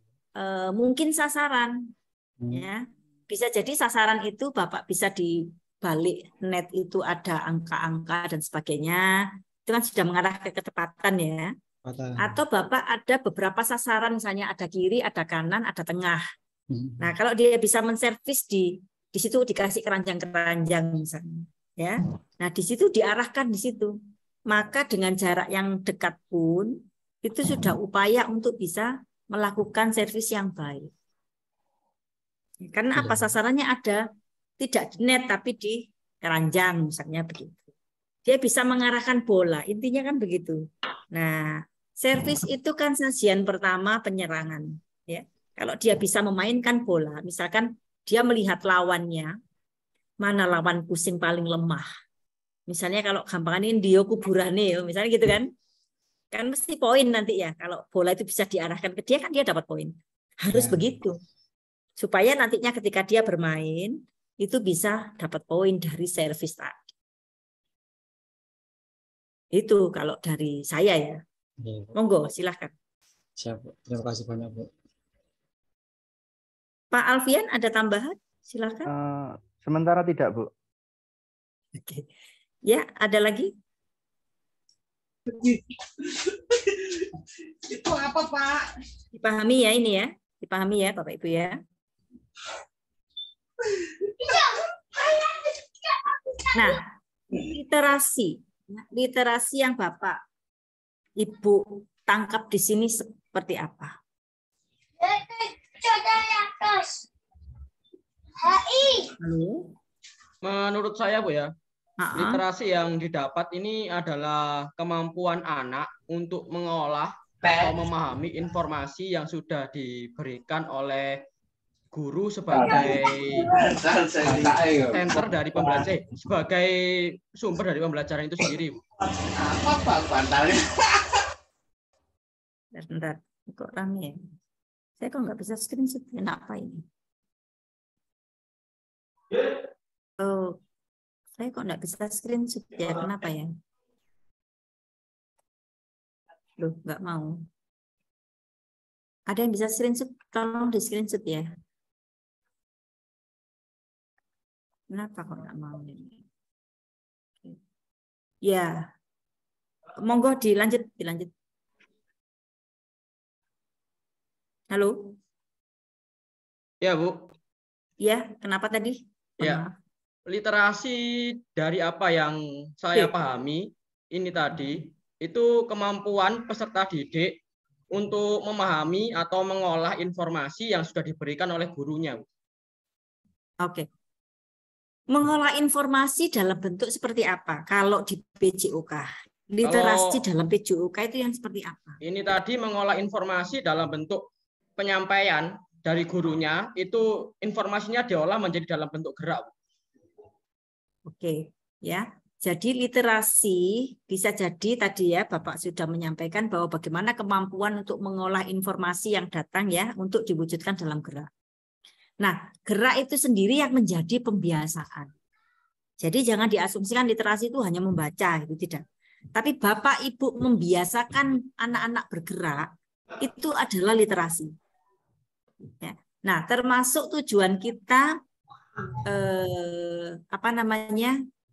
mungkin sasaran. Ya, bisa jadi sasaran itu Bapak bisa di balik net itu ada angka-angka dan sebagainya, itu kan sudah mengarah ke kecepatan ya. Atau Bapak ada beberapa sasaran, misalnya ada kiri, ada kanan, ada tengah. Nah, kalau dia bisa menservis di situ dikasih keranjang-keranjang misalnya, ya. Nah, di situ diarahkan di situ. Maka dengan jarak yang dekat pun itu sudah upaya untuk bisa melakukan servis yang baik. Karena apa, sasarannya ada tidak di net tapi di keranjang misalnya begitu. Dia bisa mengarahkan bola, intinya kan begitu. Nah, servis itu kan sajian pertama penyerangan, ya. Kalau dia bisa memainkan bola, misalkan dia melihat lawannya, mana lawan pusing paling lemah. Misalnya kalau gampangan ini dia kuburane, misalnya gitu kan. Kan mesti poin nanti ya. Kalau bola itu bisa diarahkan ke dia kan dia dapat poin. Harus begitu. Supaya nantinya ketika dia bermain itu bisa dapat poin dari servis tadi. Itu kalau dari saya ya. Monggo, silahkan. Siap, terima kasih banyak Bu. Pak Alfian ada tambahan? Silahkan. Sementara tidak Bu. Oke. Ya, ada lagi? Itu apa Pak? Dipahami ya ini ya? Dipahami ya Bapak Ibu ya? Nah, literasi yang Bapak Ibu tangkap di sini seperti apa? Halo. Menurut saya Bu ya, literasi yang didapat ini adalah kemampuan anak untuk mengolah atau memahami informasi yang sudah diberikan oleh guru sebagai center dari pembelajaran, sebagai sumber dari pembelajaran itu sendiri. Bentar, kok rame ya? Saya kok nggak bisa screenshot, kenapa ini? Oh, saya kok nggak bisa screenshot ya, kenapa ya? Loh, nggak mau. Ada yang bisa screenshot? Tolong di screenshot ya. Kenapa kok nggak mau ini? Ya, monggo dilanjut. Halo. Ya Bu. Ya, kenapa tadi? Ya, literasi dari apa yang saya pahami ini tadi itu kemampuan peserta didik untuk memahami atau mengolah informasi yang sudah diberikan oleh gurunya. Oke. Mengolah informasi dalam bentuk seperti apa? Kalau di PJOK, literasi dalam PJOK itu yang seperti apa? Ini tadi mengolah informasi dalam bentuk penyampaian dari gurunya, itu informasinya diolah menjadi dalam bentuk gerak. Oke, ya. Jadi literasi bisa jadi tadi ya Bapak sudah menyampaikan bahwa bagaimana kemampuan untuk mengolah informasi yang datang ya untuk diwujudkan dalam gerak. Nah, gerak itu sendiri yang menjadi pembiasaan. Jadi jangan diasumsikan literasi itu hanya membaca, itu tidak. Tapi Bapak Ibu membiasakan anak-anak bergerak, itu adalah literasi. Ya. Nah, termasuk tujuan kita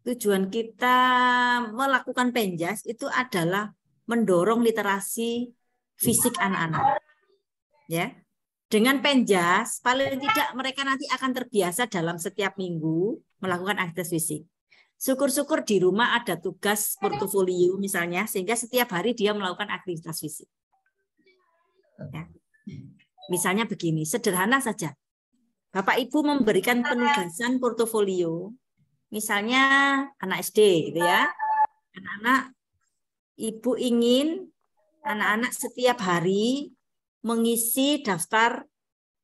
tujuan kita melakukan penjas itu adalah mendorong literasi fisik anak-anak. Ya. Dengan penjas, paling tidak mereka nanti akan terbiasa dalam setiap minggu melakukan aktivitas fisik. Syukur-syukur di rumah ada tugas portofolio misalnya, sehingga setiap hari dia melakukan aktivitas fisik. Ya. Misalnya begini, sederhana saja. Bapak Ibu memberikan penugasan portofolio, misalnya anak SD, gitu ya. Anak-anak, Ibu ingin anak-anak setiap hari mengisi daftar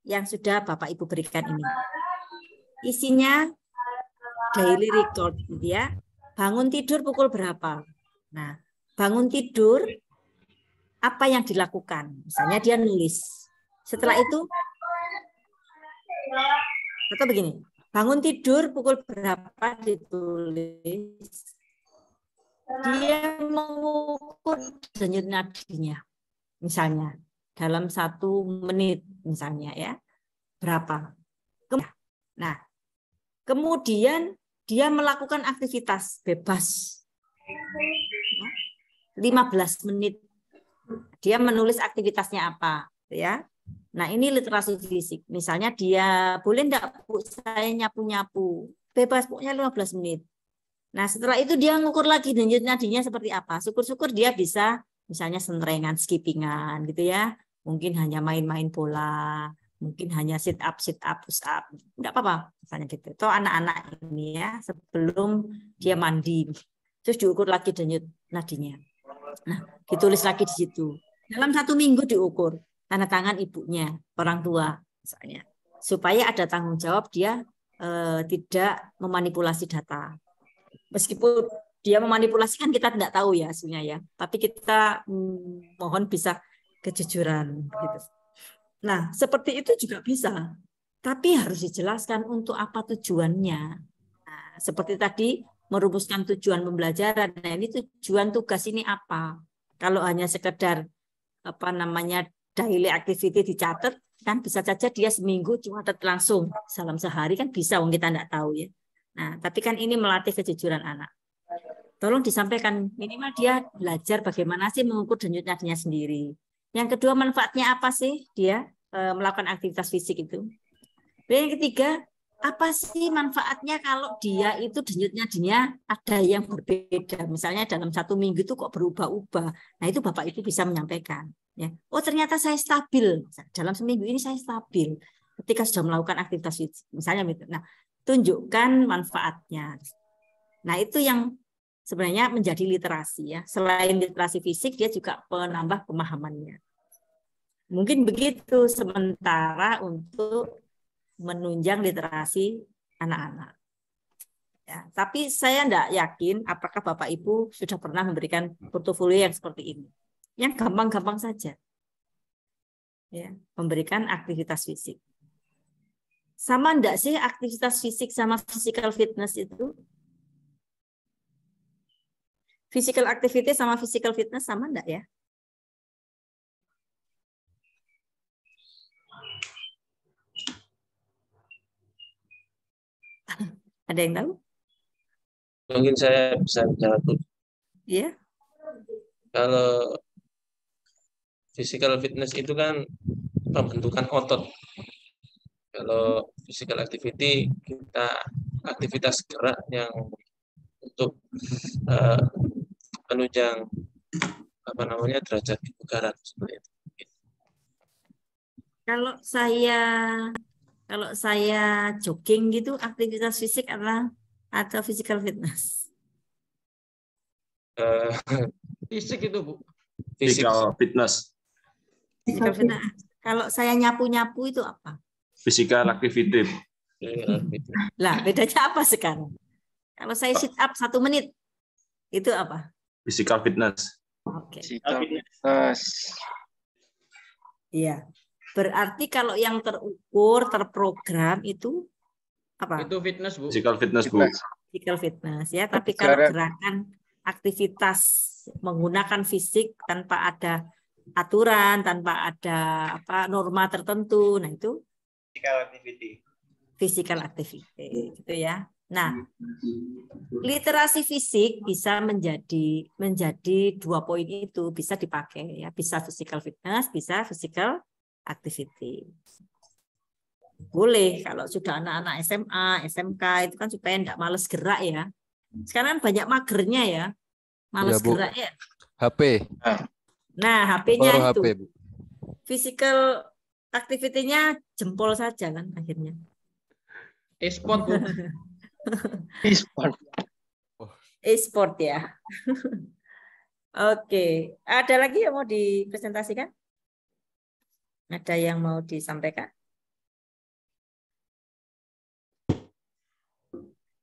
yang sudah Bapak Ibu berikan ini. Isinya daily record, gitu ya. Bangun tidur pukul berapa? Nah, bangun tidur apa yang dilakukan? Misalnya dia nulis. Setelah itu, atau begini, bangun tidur pukul berapa ditulis. Dia mengukur denyut nadinya, misalnya. Dalam 1 menit misalnya ya, berapa. Nah, kemudian dia melakukan aktivitas bebas 15 menit. Dia menulis aktivitasnya apa ya. Nah, ini literasi fisik. Misalnya dia boleh enggak Bu saya nyapu-nyapu. Bebas pokoknya 15 menit. Nah, setelah itu dia ngukur lagi denyut nadinya seperti apa. Syukur-syukur dia bisa misalnya sentrengan, skippingan gitu ya. Mungkin hanya main-main bola, mungkin hanya sit up, push up. Enggak apa-apa misalnya gitu. Itu anak-anak ini ya sebelum dia mandi. Terus diukur lagi denyut nadinya. Nah, ditulis lagi di situ. Dalam 1 minggu diukur. Tanda tangan ibunya, orang tua misalnya. Supaya ada tanggung jawab dia tidak memanipulasi data. Meskipun dia memanipulasi kan kita tidak tahu ya sebenarnya ya. Tapi kita mohon bisa kejujuran gitu. Nah, seperti itu juga bisa. Tapi harus dijelaskan untuk apa tujuannya. Nah, seperti tadi merumuskan tujuan pembelajaran. Nah, ini tujuan tugas ini apa? Kalau hanya sekedar daily activity dicatat, kan bisa saja dia seminggu cuma langsung dalam sehari kan bisa, wong kita tidak tahu ya. Nah, tapi kan ini melatih kejujuran anak. Tolong disampaikan minimal dia belajar bagaimana sih mengukur denyut nadinya sendiri. Yang kedua, manfaatnya apa sih dia melakukan aktivitas fisik itu? Dan yang ketiga, apa sih manfaatnya kalau dia itu denyut nadinya ada yang berbeda? Misalnya dalam 1 minggu itu kok berubah-ubah. Nah, itu Bapak Ibu bisa menyampaikan. Ya. Oh, ternyata saya stabil. Dalam seminggu ini saya stabil. Ketika sudah melakukan aktivitas fisik. Misalnya gitu. Nah, tunjukkan manfaatnya. Nah, itu yang sebenarnya menjadi literasi ya. Selain literasi fisik, dia juga menambah pemahamannya. Mungkin begitu sementara untuk menunjang literasi anak-anak. Ya, tapi saya tidak yakin apakah Bapak Ibu sudah pernah memberikan portofolio yang seperti ini. Yang gampang-gampang saja. Ya, memberikan aktivitas fisik. Sama enggak sih aktivitas fisik sama physical fitness itu? Physical activity sama physical fitness sama enggak ya? Ada yang tahu? Mungkin saya bisa jawab. Iya. Kalau physical fitness itu kan pembentukan otot. Kalau physical activity kita aktivitas gerak yang untuk menunjang derajat kebugaran seperti itu. Kalau saya jogging gitu aktivitas fisik atau physical fitness? Fisik itu Bu. Physical fitness. Physical fitness. Kalau saya nyapu-nyapu itu apa? Physical activity. Lah, bedanya apa sekarang? Kalau saya sit up 1 menit, itu apa? Physical fitness. Oke. Physical fitness. Iya. Berarti kalau yang terukur, terprogram itu apa? Itu fitness, Bu. Physical fitness, Bu. Physical fitness ya, tapi kalau gerakan aktivitas menggunakan fisik tanpa ada aturan, tanpa ada norma tertentu. Nah, itu physical activity gitu ya. Nah, literasi fisik bisa menjadi 2 poin itu bisa dipakai ya, bisa physical fitness, bisa physical activity. Boleh kalau sudah anak-anak SMA, SMK itu kan supaya enggak males gerak ya. Sekarang banyak magernya ya. Males gerak ya. HP. Nah, HP-nya itu. HP, Bu. Physical activity-nya jempol saja kan akhirnya. E-sport, Bu. E-sport. E-sport ya. Oke, ada lagi yang mau dipresentasikan? Ada yang mau disampaikan?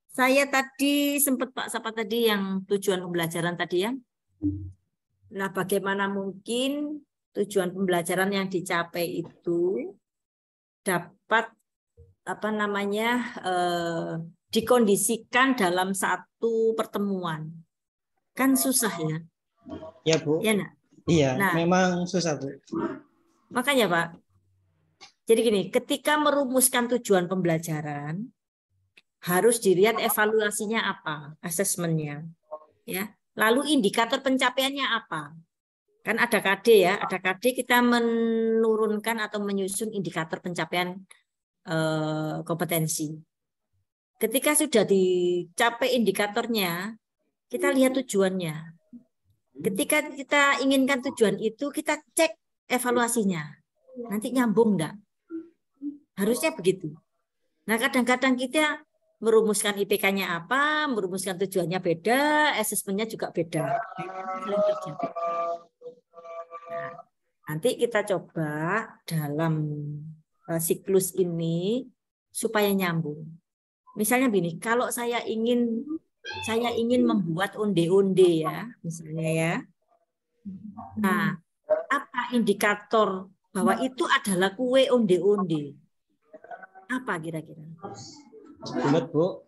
Saya tadi sempat Pak Sapa tadi yang tujuan pembelajaran tadi ya. Nah, bagaimana mungkin tujuan pembelajaran yang dicapai itu dapat dikondisikan dalam satu pertemuan. Kan susah ya. Ya, Bu. Ya, nak? Iya, nah, memang susah, Bu. Makanya, Pak. Jadi gini, ketika merumuskan tujuan pembelajaran, harus dilihat evaluasinya apa, asesmennya, ya. Lalu indikator pencapaiannya apa? Kan ada KD ya, ada KD kita menurunkan atau menyusun indikator pencapaian kompetensi. Ketika sudah dicapai indikatornya, kita lihat tujuannya. Ketika kita inginkan tujuan itu, kita cek evaluasinya. Nanti nyambung enggak? Harusnya begitu. Nah, kadang-kadang kita merumuskan IPK-nya apa, merumuskan tujuannya beda, asesmennya juga beda. Nah, nanti kita coba dalam siklus ini supaya nyambung. Misalnya begini, kalau saya ingin membuat onde-onde ya, misalnya ya. Nah, apa indikator bahwa itu adalah kue onde-onde? Apa kira-kira? Bulat, Bu.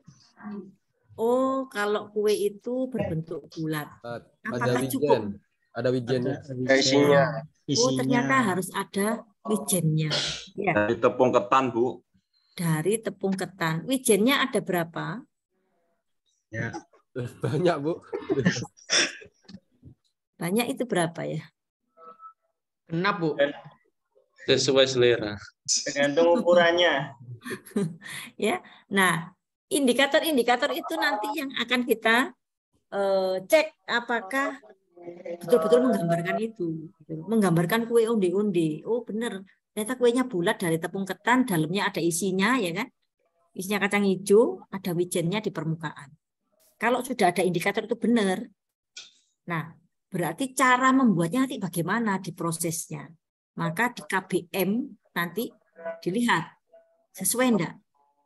Oh, kalau kue itu berbentuk bulat. Apakah cukup? Ada wijennya. Isinya. Oh, ternyata harus ada wijennya. Ya. Dari tepung ketan, Bu. Dari tepung ketan. Wijennya ada berapa? Ya. Banyak, Bu. Banyak itu berapa ya? Genap, Bu. Sesuai selera. Tergantung ukurannya. Ya. Nah, indikator-indikator itu nanti yang akan kita cek apakah betul-betul menggambarkan itu, menggambarkan kue onde-onde. Oh benar, ternyata kuenya bulat dari tepung ketan, dalamnya ada isinya, ya kan? Isinya kacang hijau, ada wijennya di permukaan. Kalau sudah ada indikator itu benar. Nah, berarti cara membuatnya nanti bagaimana di prosesnya. Maka di KBM nanti dilihat sesuai enggak.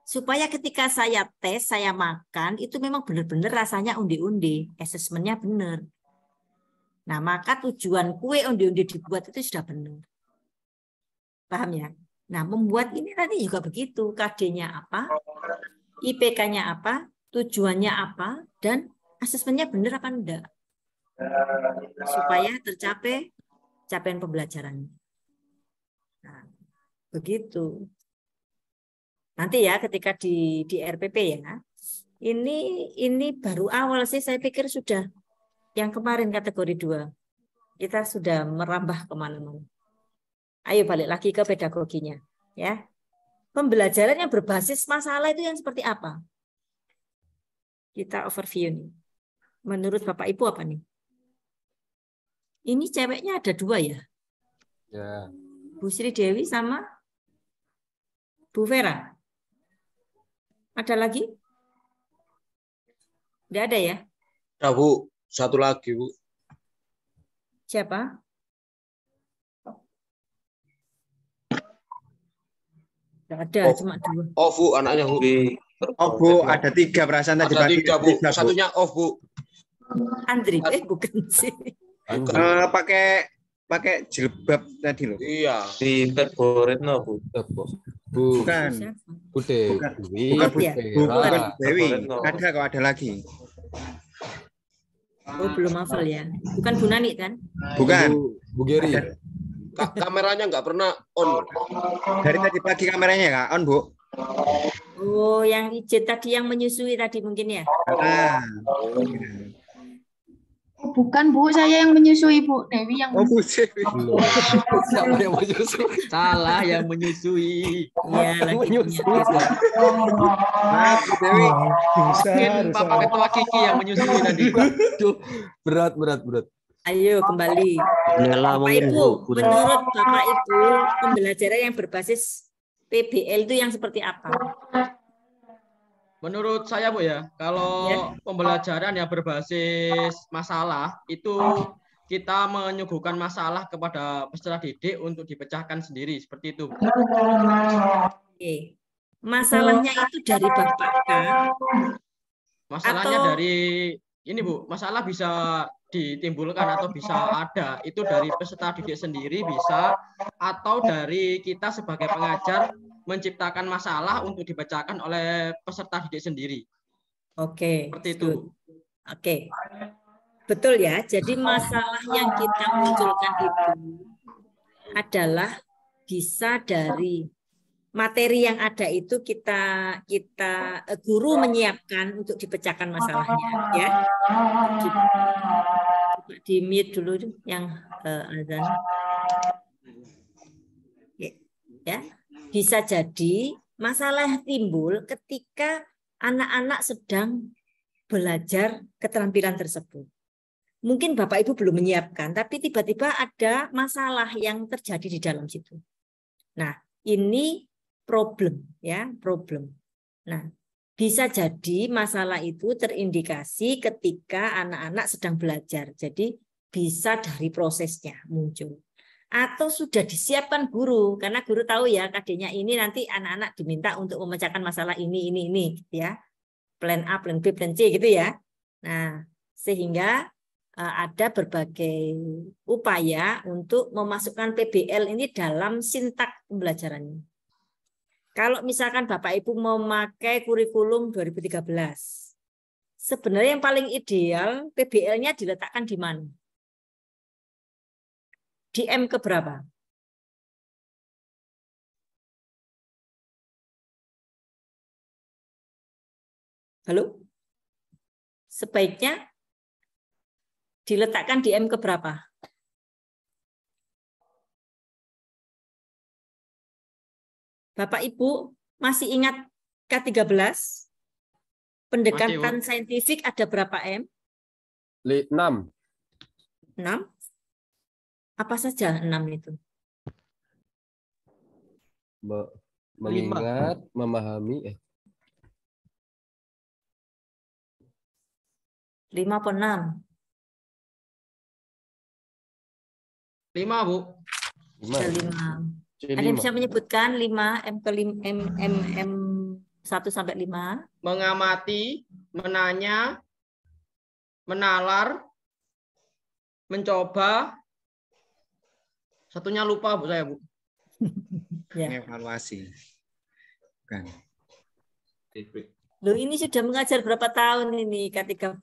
Supaya ketika saya tes, saya makan, itu memang benar-benar rasanya onde-onde, asesmennya benar. Nah, maka tujuan kue onde-onde dibuat itu sudah benar. Paham ya? Nah, membuat ini nanti juga begitu. KD-nya apa, IPK-nya apa, tujuannya apa, dan asesmennya benar apa enggak. Supaya tercapai capaian pembelajarannya. Nah, begitu. Nanti ya ketika di RPP ya. Ini baru awal sih, saya pikir sudah yang kemarin kategori 2. Kita sudah merambah kemana-mana. Ayo balik lagi ke pedagoginya. Ya. Pembelajaran yang berbasis masalah itu yang seperti apa? Kita overview nih. Menurut Bapak Ibu apa nih? Ini ceweknya ada 2 ya? Ya. Bu Sri Dewi sama Bu Vera. Ada lagi? Tidak ada ya? Ada, Bu. Satu lagi, Bu. Siapa? Tidak ada, cuma 2. Oh, Bu, anaknya Bu. Oh, Bu, ada 3 perasaan tadi. Ada 3, Bu. Satunya off, Bu. Andri, bukan sih. Pakai jilbab tadi loh. Iya. Di favorit no, Bu. Bukan. Bude. Bukan Dewi. Ada kok, ada lagi. Oh, belum hafal ya. Bukan Bu Nani kan? Bukan. Bu Geri. Kameranya nggak pernah on. Dari tadi pagi kameranya nggak on, Bu. Oh, yang izin tadi yang menyusui tadi mungkin ya? Oh, bukan Bu, saya yang menyusui Bu Dewi yang. Oh, Bu Dewi. Siapa yang menyusui? Salah yang menyusui. Ya, lagi menyusui. Maaf, Bu Dewi. Mungkin Bapak Ketua Kiki yang menyusui tadi. Berat. Ayo kembali. Bapak Ibu, menurut Bapak Ibu, pembelajaran yang berbasis PBL itu yang seperti apa? Menurut saya Bu ya, kalau pembelajaran yang berbasis masalah itu kita menyuguhkan masalah kepada peserta didik untuk dipecahkan sendiri seperti itu. Oke. Masalahnya itu dari Bapak kah? Masalahnya dari ini Bu, masalah bisa ditimbulkan atau bisa ada itu dari peserta didik sendiri bisa, atau dari kita sebagai pengajar menciptakan masalah untuk dibacakan oleh peserta didik sendiri. Oke. Seperti itu. Oke. Betul ya. Jadi masalah yang kita munculkan itu adalah bisa dari materi yang ada itu kita guru menyiapkan untuk dipecahkan masalahnya ya. Di mute dulu yang azan. Ya. Bisa jadi masalah timbul ketika anak-anak sedang belajar keterampilan tersebut. Mungkin Bapak Ibu belum menyiapkan, tapi tiba-tiba ada masalah yang terjadi di dalam situ. Nah, ini problem ya, problem. Nah, bisa jadi masalah itu terindikasi ketika anak-anak sedang belajar. Jadi bisa dari prosesnya muncul. Atau sudah disiapkan guru, karena guru tahu ya KD-nya ini nanti anak-anak diminta untuk memecahkan masalah ini ya. Plan A, plan B, plan C gitu ya. Nah, sehingga ada berbagai upaya untuk memasukkan PBL ini dalam sintak pembelajarannya. Kalau misalkan Bapak Ibu memakai kurikulum 2013, sebenarnya yang paling ideal PBL-nya diletakkan di mana? Di M keberapa? Halo? Sebaiknya diletakkan di M keberapa? Bapak Ibu masih ingat K13? Pendekatan saintifik ada berapa M? 6. 6? Apa saja 6 itu? Mengingat, memahami. 5 atau 6? 5, Bu. 5. Ada yang bisa menyebutkan 5 M ke 5, M 1 sampai 5? Mengamati, menanya, menalar, mencoba. Satunya lupa Bu saya, Bu. Ya. Evaluasi. Bukan. Loh, ini sudah mengajar berapa tahun ini K13?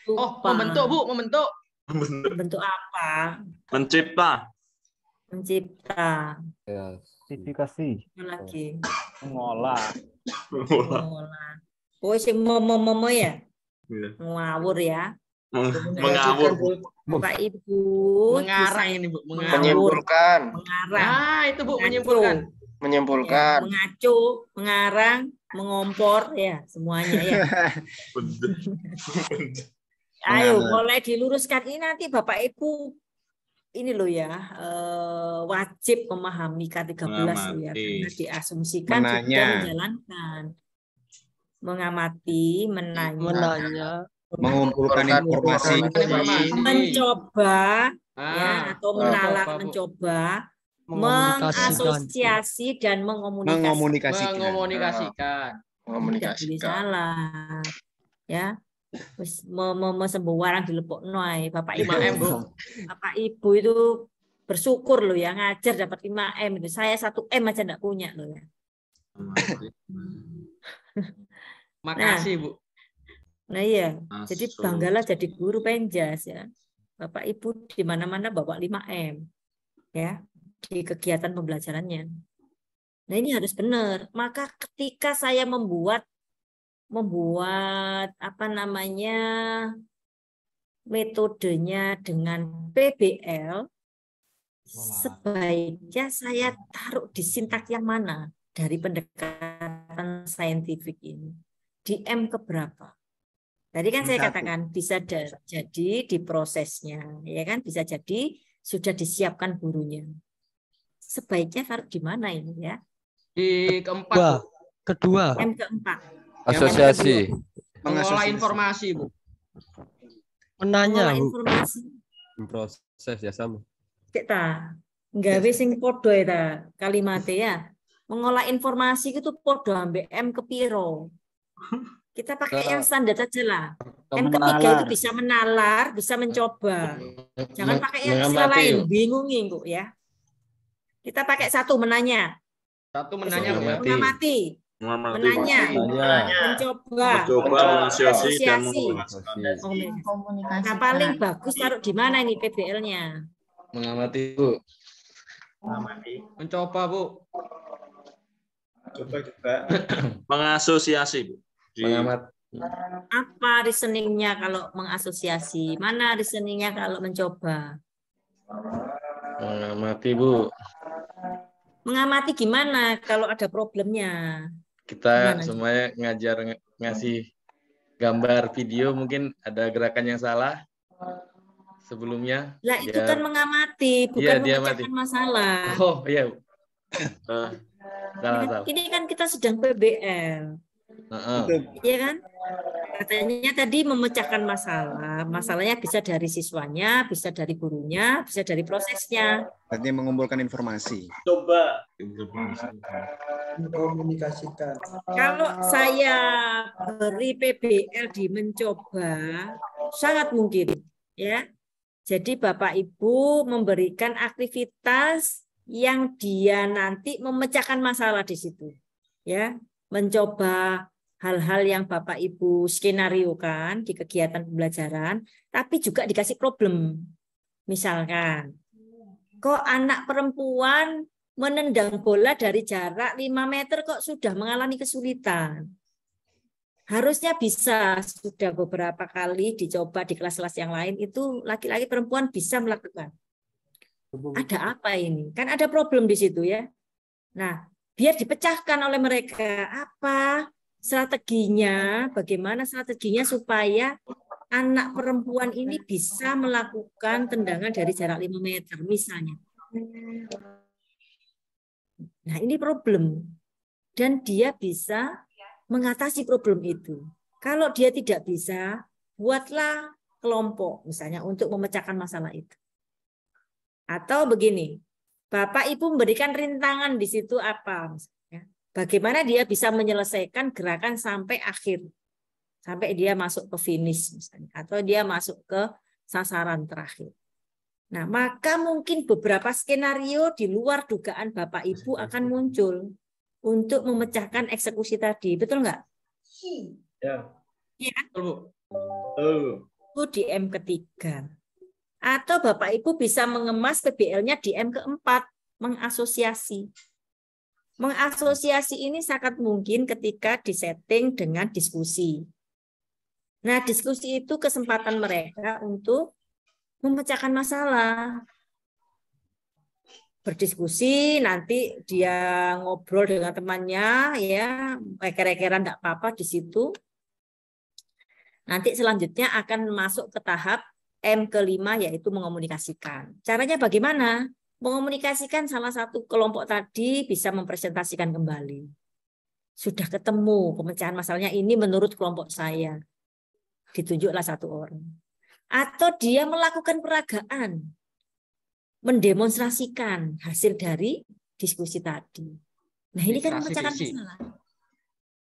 Oh, membentuk Bu, membentuk. Membentuk apa? Mencipta. Mencipta. Ya. Sertifikasi. Lagi. Mengolah. Oh, si momo ya? Ngawur ya. Mengawur. Bapak Ibu. Mengarang ini Bu. Menyimpulkan. Mengarang. Nah, itu Bu, menyimpulkan. Menyimpulkan. Ya, mengacu, mengarang, mengompor ya, semuanya ya. Ayo mulai diluruskan ini nanti Bapak Ibu ini loh ya, wajib memahami K13 ya, karena diasumsikan sudah menjalankan. Mengamati, menanya, mengumpulkan informasi, mencoba ya, atau menalar, mencoba, mengasosiasi dan mengomunikasikan. Tidak boleh salah ya. Terus sembuh warang dilepok noy Bapak Ibu. 5M, Bu. Bapak Ibu itu bersyukur loh ya, ngajar dapat 5M itu. Saya 1M aja enggak punya loh ya. Makasih, Bu. Nah iya, jadi banggalah jadi guru penjas ya. Bapak Ibu di mana-mana bawa 5M ya di kegiatan pembelajarannya. Nah ini harus benar. Maka ketika saya membuat apa namanya metodenya dengan PBL, sebaiknya saya taruh di sintak yang mana dari pendekatan saintifik ini. Di M keberapa? Tadi kan saya katakan bisa jadi di prosesnya, ya kan? Bisa jadi sudah disiapkan gurunya. Sebaiknya taruh di mana ini ya? Di keempat. Kedua. M keempat. Asosiasi. Mengolah informasi, Bu. Menanya, Bu. Informasi. Proses ya sama. Kita nggawe sing podo ya kalimatnya ya. Mengolah informasi itu podo ambek M kepiro. Kita pakai yang standar saja lah. M ketiga itu bisa menalar, bisa mencoba. Jangan pakai yang istilah lain, bingungin kok ya. Kita pakai satu menanya. Satu menanya, mengamati. Menanya, mencoba, mengasosiasi, dan komunikasi. Nah paling bagus taruh di mana ini PBL-nya? Mengamati, Bu. Mencoba, Bu. Coba juga. Mengasosiasi, Bu. Mengamat. Apa reasoningnya kalau mengasosiasi? Mana reasoningnya kalau mencoba? Mengamati, Bu. Mengamati gimana kalau ada problemnya? Kita gimana? Semuanya ngasih gambar video, mungkin ada gerakan yang salah sebelumnya. Lah itu kan mengamati, bukan memecahkan masalah. Oh iya, Bu. Salah. Ini kan kita sedang PBL. Iya kan? Katanya tadi memecahkan masalah. Masalahnya bisa dari siswanya, bisa dari gurunya, bisa dari prosesnya. Berarti mengumpulkan informasi. Coba. Komunikasikan. Kalau saya beri PBL di mencoba, sangat mungkin. Ya. Jadi Bapak Ibu memberikan aktivitas yang dia nanti memecahkan masalah di situ. Ya. Mencoba hal-hal yang Bapak Ibu skenario kan di kegiatan pembelajaran, tapi juga dikasih problem. Misalkan, kok anak perempuan menendang bola dari jarak 5 meter kok sudah mengalami kesulitan. Harusnya bisa, sudah beberapa kali dicoba di kelas-kelas yang lain, itu laki-laki perempuan bisa melakukan. Ada apa ini? Kan ada problem di situ ya. Nah, biar dipecahkan oleh mereka apa strateginya, bagaimana strateginya supaya anak perempuan ini bisa melakukan tendangan dari jarak 5 meter misalnya. Nah, ini problem. Dan dia bisa mengatasi problem itu. Kalau dia tidak bisa, buatlah kelompok misalnya untuk memecahkan masalah itu. Atau begini, Bapak Ibu memberikan rintangan di situ apa? Bagaimana dia bisa menyelesaikan gerakan sampai akhir. Sampai dia masuk ke finish misalnya. Atau dia masuk ke sasaran terakhir. Nah, maka mungkin beberapa skenario di luar dugaan Bapak Ibu akan muncul untuk memecahkan eksekusi tadi. Betul nggak? Ya. Iya. Betul. Itu di M ketiga. Atau Bapak Ibu bisa mengemas PBL-nya di M keempat, mengasosiasi. Mengasosiasi ini sangat mungkin ketika disetting dengan diskusi. Nah, diskusi itu kesempatan mereka untuk memecahkan masalah. Berdiskusi, nanti dia ngobrol dengan temannya, ya, eker-ekeran enggak apa-apa di situ. Nanti selanjutnya akan masuk ke tahap M kelima, yaitu mengomunikasikan. Caranya bagaimana? Mengomunikasikan salah satu kelompok tadi bisa mempresentasikan kembali. Sudah ketemu pemecahan masalahnya ini menurut kelompok saya. Ditunjuklah satu orang. Atau dia melakukan peragaan. Mendemonstrasikan hasil dari diskusi tadi. Nah, ini kan memecahkan masalah.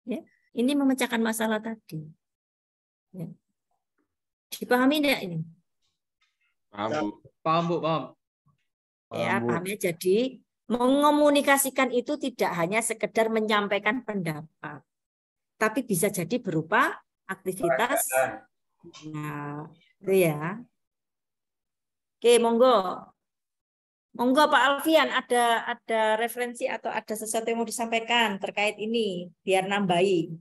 Ya, ini memecahkan masalah tadi. Ya. Dipahami enggak ini? Paham, Bu, paham. Ya, paham ya. Jadi mengomunikasikan itu tidak hanya sekedar menyampaikan pendapat, tapi bisa jadi berupa aktivitas. Nah, itu ya. Oke, monggo. Monggo Pak Alfian, ada referensi atau ada sesuatu yang mau disampaikan terkait ini, biar nambahi.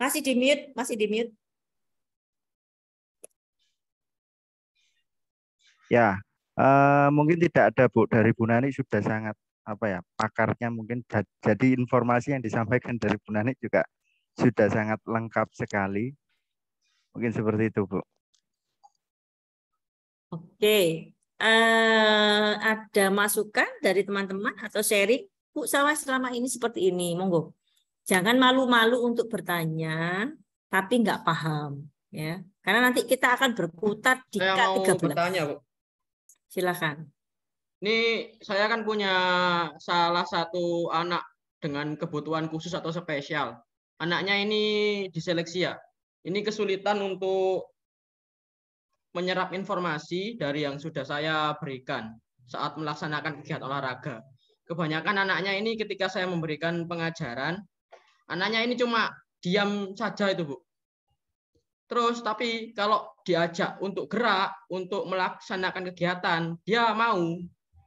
Masih di mute, masih di mute. Ya, mungkin tidak ada Bu, dari Bu Nani sudah sangat pakarnya mungkin, jadi informasi yang disampaikan dari Bu Nani juga sudah sangat lengkap sekali. Mungkin seperti itu Bu. Oke, ada masukan dari teman-teman atau sharing? Bu, saya selama ini seperti ini, monggo. Jangan malu-malu untuk bertanya, tapi nggak paham, ya. Karena nanti kita akan berputar di Saya mau 13. bertanya, Bu. Silakan. Ini saya kan punya salah satu anak dengan kebutuhan khusus atau spesial. Anaknya ini diseleksia. Ini kesulitan untuk menyerap informasi dari yang sudah saya berikan saat melaksanakan kegiatan olahraga. Kebanyakan anaknya ini ketika saya memberikan pengajaran, anaknya ini cuma diam saja itu, Bu. Terus tapi kalau diajak untuk gerak, untuk melaksanakan kegiatan, dia mau.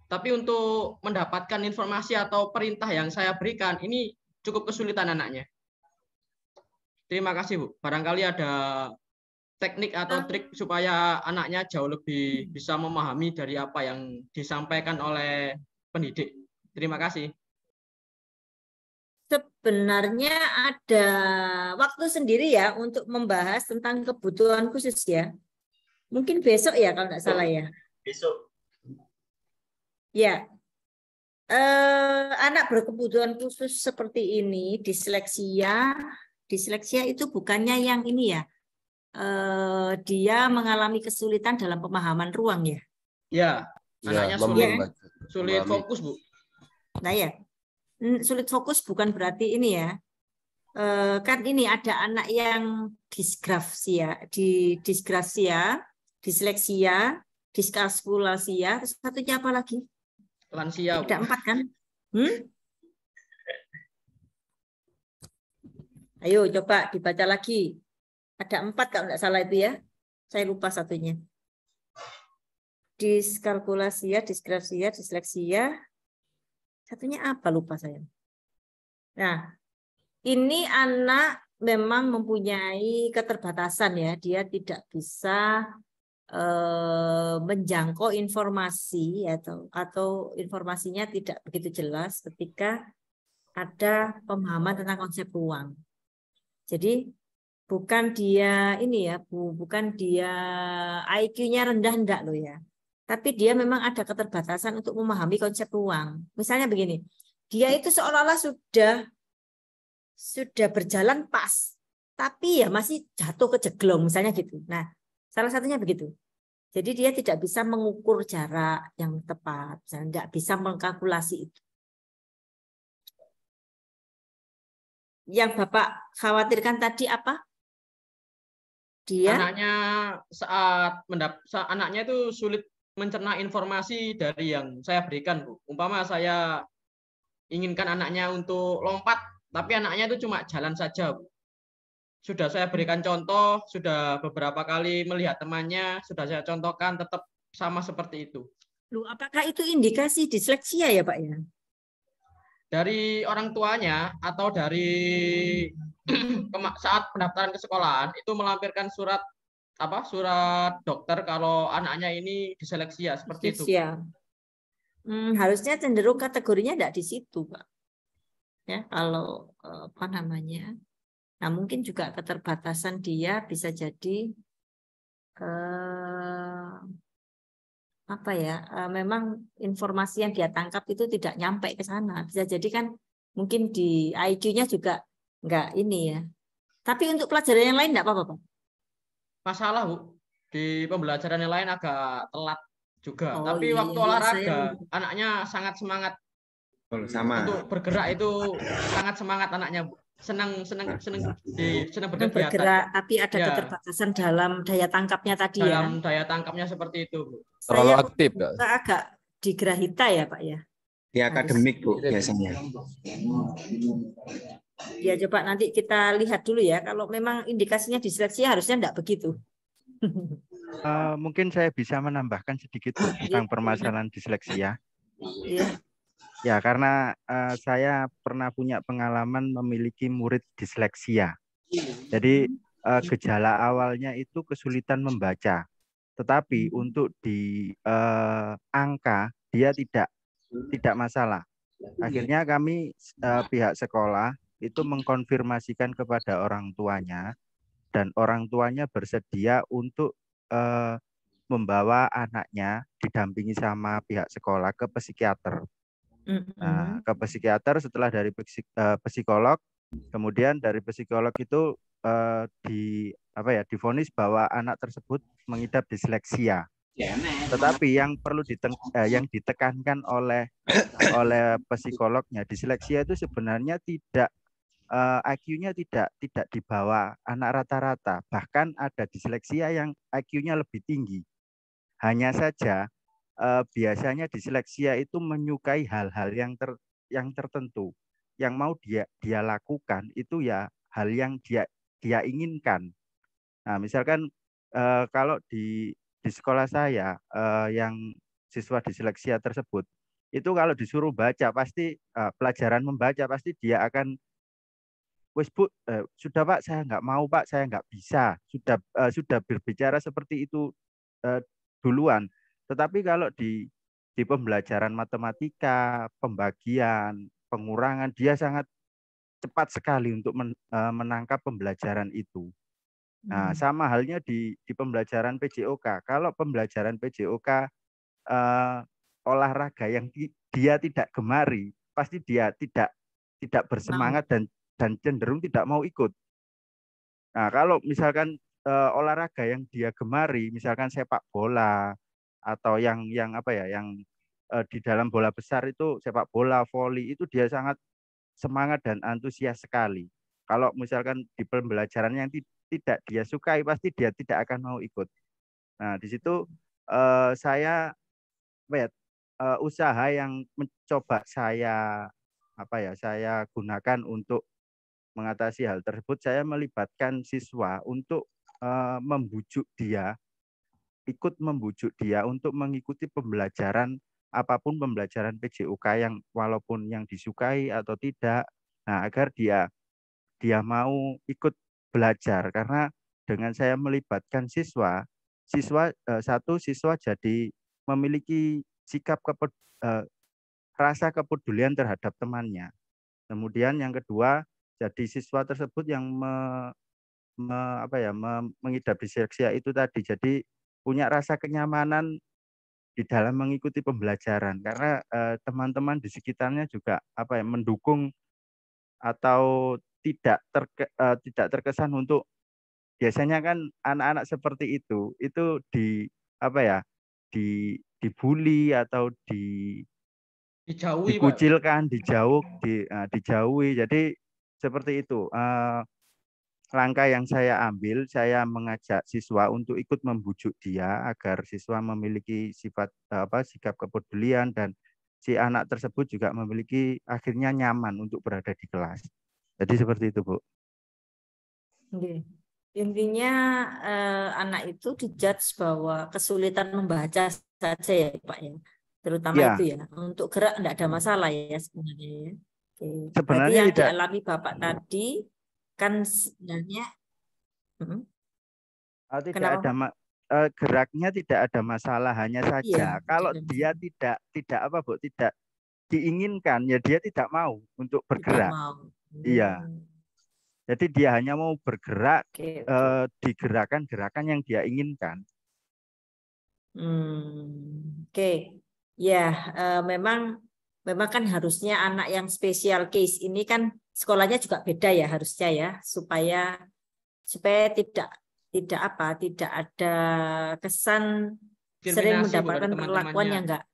Tapi untuk mendapatkan informasi atau perintah yang saya berikan, ini cukup kesulitan anaknya. Terima kasih, Bu. Barangkali ada teknik atau trik supaya anaknya jauh lebih bisa memahami dari apa yang disampaikan oleh pendidik. Terima kasih. Sebenarnya ada waktu sendiri ya untuk membahas tentang kebutuhan khusus ya. Mungkin besok ya kalau nggak salah ya. Besok. Ya. Anak berkebutuhan khusus seperti ini disleksia itu bukannya yang ini ya. Dia mengalami kesulitan dalam pemahaman ruang ya. Ya, anaknya sulit fokus, Bu. Nah ya, sulit fokus bukan berarti ini ya. Kan ini ada anak yang disgrafia, disleksia, diskalkulasia, terus satunya apa lagi? Lansia. Ada 4 kan? Ayo coba dibaca lagi. Ada 4 kalau nggak salah itu ya. Saya lupa satunya. Diskalkulasia, disgrafia, disleksia. Satunya apa lupa saya. Nah, ini anak memang mempunyai keterbatasan ya. Dia tidak bisa menjangkau informasi atau informasinya tidak begitu jelas ketika ada pemahaman tentang konsep ruang. Jadi bukan dia ini ya, bukan dia IQ-nya rendah enggak loh ya. Tapi dia memang ada keterbatasan untuk memahami konsep ruang. Misalnya begini, dia itu seolah-olah sudah berjalan pas, tapi ya masih jatuh ke jeglong misalnya gitu. Nah, salah satunya begitu. Jadi dia tidak bisa mengukur jarak yang tepat, misalnya enggak bisa mengkalkulasi itu. Yang Bapak khawatirkan tadi apa? Anaknya anaknya itu sulit mencerna informasi dari yang saya berikan, Bu. Umpama saya inginkan anaknya untuk lompat, tapi anaknya itu cuma jalan saja, Bu. Sudah saya berikan contoh, sudah beberapa kali melihat temannya, sudah saya contohkan, tetap sama seperti itu. Loh, apakah itu indikasi disleksia ya, Pak ya? Dari orang tuanya atau dari saat pendaftaran ke sekolahan itu melampirkan surat dokter kalau anaknya ini diseleksia seperti itu. Harusnya cenderung kategorinya tidak di situ, Pak. Ya, kalau apa namanya? Nah, mungkin juga keterbatasan dia bisa jadi memang informasi yang dia tangkap itu tidak nyampe ke sana. Bisa jadi kan mungkin di IQ-nya juga enggak ini ya. Tapi untuk pelajaran yang lain enggak apa-apa, Pak? Masalah, Bu. Di pembelajaran yang lain agak telat juga. Tapi waktu olahraga anaknya sangat semangat. Untuk bergerak itu sangat semangat anaknya, Bu. Senang berkegiatan. Bergerak, tapi ada keterbatasan dalam daya tangkapnya tadi ya. Dalam daya tangkapnya seperti itu, Bu. Terlalu aktif, agak digrahita ya, Pak ya. Di akademik, Bu, biasanya. Ya coba nanti kita lihat dulu ya. Kalau memang indikasinya disleksia harusnya enggak begitu. Mungkin saya bisa menambahkan sedikit Bu, tentang permasalahan disleksia. Iya. Ya, karena saya pernah punya pengalaman memiliki murid disleksia. Jadi gejala awalnya itu kesulitan membaca, tetapi untuk di angka dia tidak masalah. Akhirnya kami pihak sekolah itu mengkonfirmasikan kepada orang tuanya, dan orang tuanya bersedia untuk membawa anaknya didampingi sama pihak sekolah ke psikiater. Nah, ke psikiater setelah dari psikolog, kemudian dari psikolog itu divonis bahwa anak tersebut mengidap disleksia. Tetapi yang perlu yang ditekankan oleh psikolognya, disleksia itu sebenarnya tidak IQ-nya tidak di bawah anak rata-rata. Bahkan ada disleksia yang IQ-nya lebih tinggi. Hanya saja biasanya disleksia itu menyukai hal-hal yang tertentu. Yang mau dia lakukan itu ya hal yang dia inginkan. Nah, misalkan kalau di sekolah saya yang siswa disleksia tersebut itu kalau disuruh baca pasti pelajaran membaca pasti dia akan, wes Bu, sudah Pak, saya nggak mau Pak, saya nggak bisa, sudah berbicara seperti itu duluan. Tetapi kalau di pembelajaran matematika, pembagian, pengurangan, dia sangat cepat sekali untuk menangkap pembelajaran itu. Nah, sama halnya di pembelajaran PJOK. Kalau pembelajaran PJOK olahraga yang dia tidak gemari, pasti dia tidak bersemangat dan cenderung tidak mau ikut. Nah, kalau misalkan olahraga yang dia gemari, misalkan sepak bola atau yang di dalam bola besar itu sepak bola, voli, itu dia sangat semangat dan antusias sekali. Kalau misalkan di pembelajaran yang tidak dia sukai, pasti dia tidak akan mau ikut. Nah, di situ saya usaha yang mencoba saya gunakan untuk mengatasi hal tersebut, saya melibatkan siswa untuk ikut membujuk dia untuk mengikuti pembelajaran apapun pembelajaran PJOK yang walaupun yang disukai atau tidak. Nah, agar dia mau ikut belajar, karena dengan saya melibatkan siswa jadi memiliki sikap rasa kepedulian terhadap temannya. Kemudian yang kedua, jadi siswa tersebut yang mengidap disleksia itu tadi, jadi punya rasa kenyamanan di dalam mengikuti pembelajaran, karena teman-teman di sekitarnya juga mendukung atau tidak terkesan untuk, biasanya kan anak-anak seperti itu dibully atau dikucilkan, dijauhi. Jadi seperti itu. Langkah yang saya ambil, saya mengajak siswa untuk ikut membujuk dia agar siswa memiliki sikap kepedulian, dan si anak tersebut juga memiliki akhirnya nyaman untuk berada di kelas. Jadi seperti itu, Bu. Intinya anak itu dijudge bahwa kesulitan membaca saja ya Pak ya, terutama ya. Itu ya. Untuk gerak enggak ada masalah ya sebenarnya ya. Oke. Sebenarnya berarti yang tidak dialami Bapak tadi kan sebenarnya tidak ada geraknya tidak ada masalah, hanya saja kalau dia tidak diinginkan, ya dia tidak mau untuk bergerak. Iya. Jadi dia hanya mau bergerak di gerakan-gerakan yang dia inginkan. Oke. Ya, memang kan harusnya anak yang special case ini kan sekolahnya juga beda ya harusnya ya, supaya tidak ada kesan sering mendapatkan perlakuan yang enggak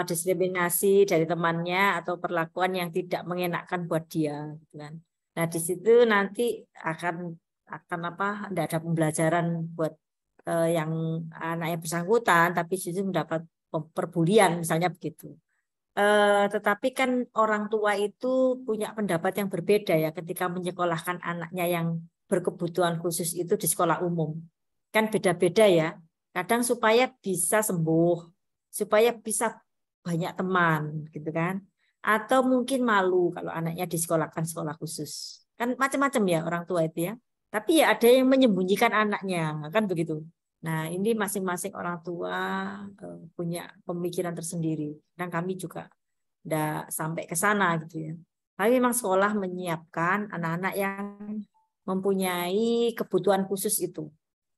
diskriminasi dari temannya atau perlakuan yang tidak mengenakan buat dia, kan. Nah, di situ nanti akan enggak ada pembelajaran buat yang anak yang bersangkutan, tapi justru mendapat perbulian misalnya begitu. Tetapi kan orang tua itu punya pendapat yang berbeda ya ketika menyekolahkan anaknya yang berkebutuhan khusus itu di sekolah umum. Kan beda-beda ya. Kadang supaya bisa sembuh, supaya bisa banyak teman gitu kan. Atau mungkin malu kalau anaknya disekolahkan sekolah khusus. Kan macam-macam ya orang tua itu ya. Tapi ya ada yang menyembunyikan anaknya, kan begitu. Nah, ini masing-masing orang tua punya pemikiran tersendiri. Dan kami juga tidak sampai ke sana gitu ya. Tapi memang sekolah menyiapkan anak-anak yang mempunyai kebutuhan khusus itu.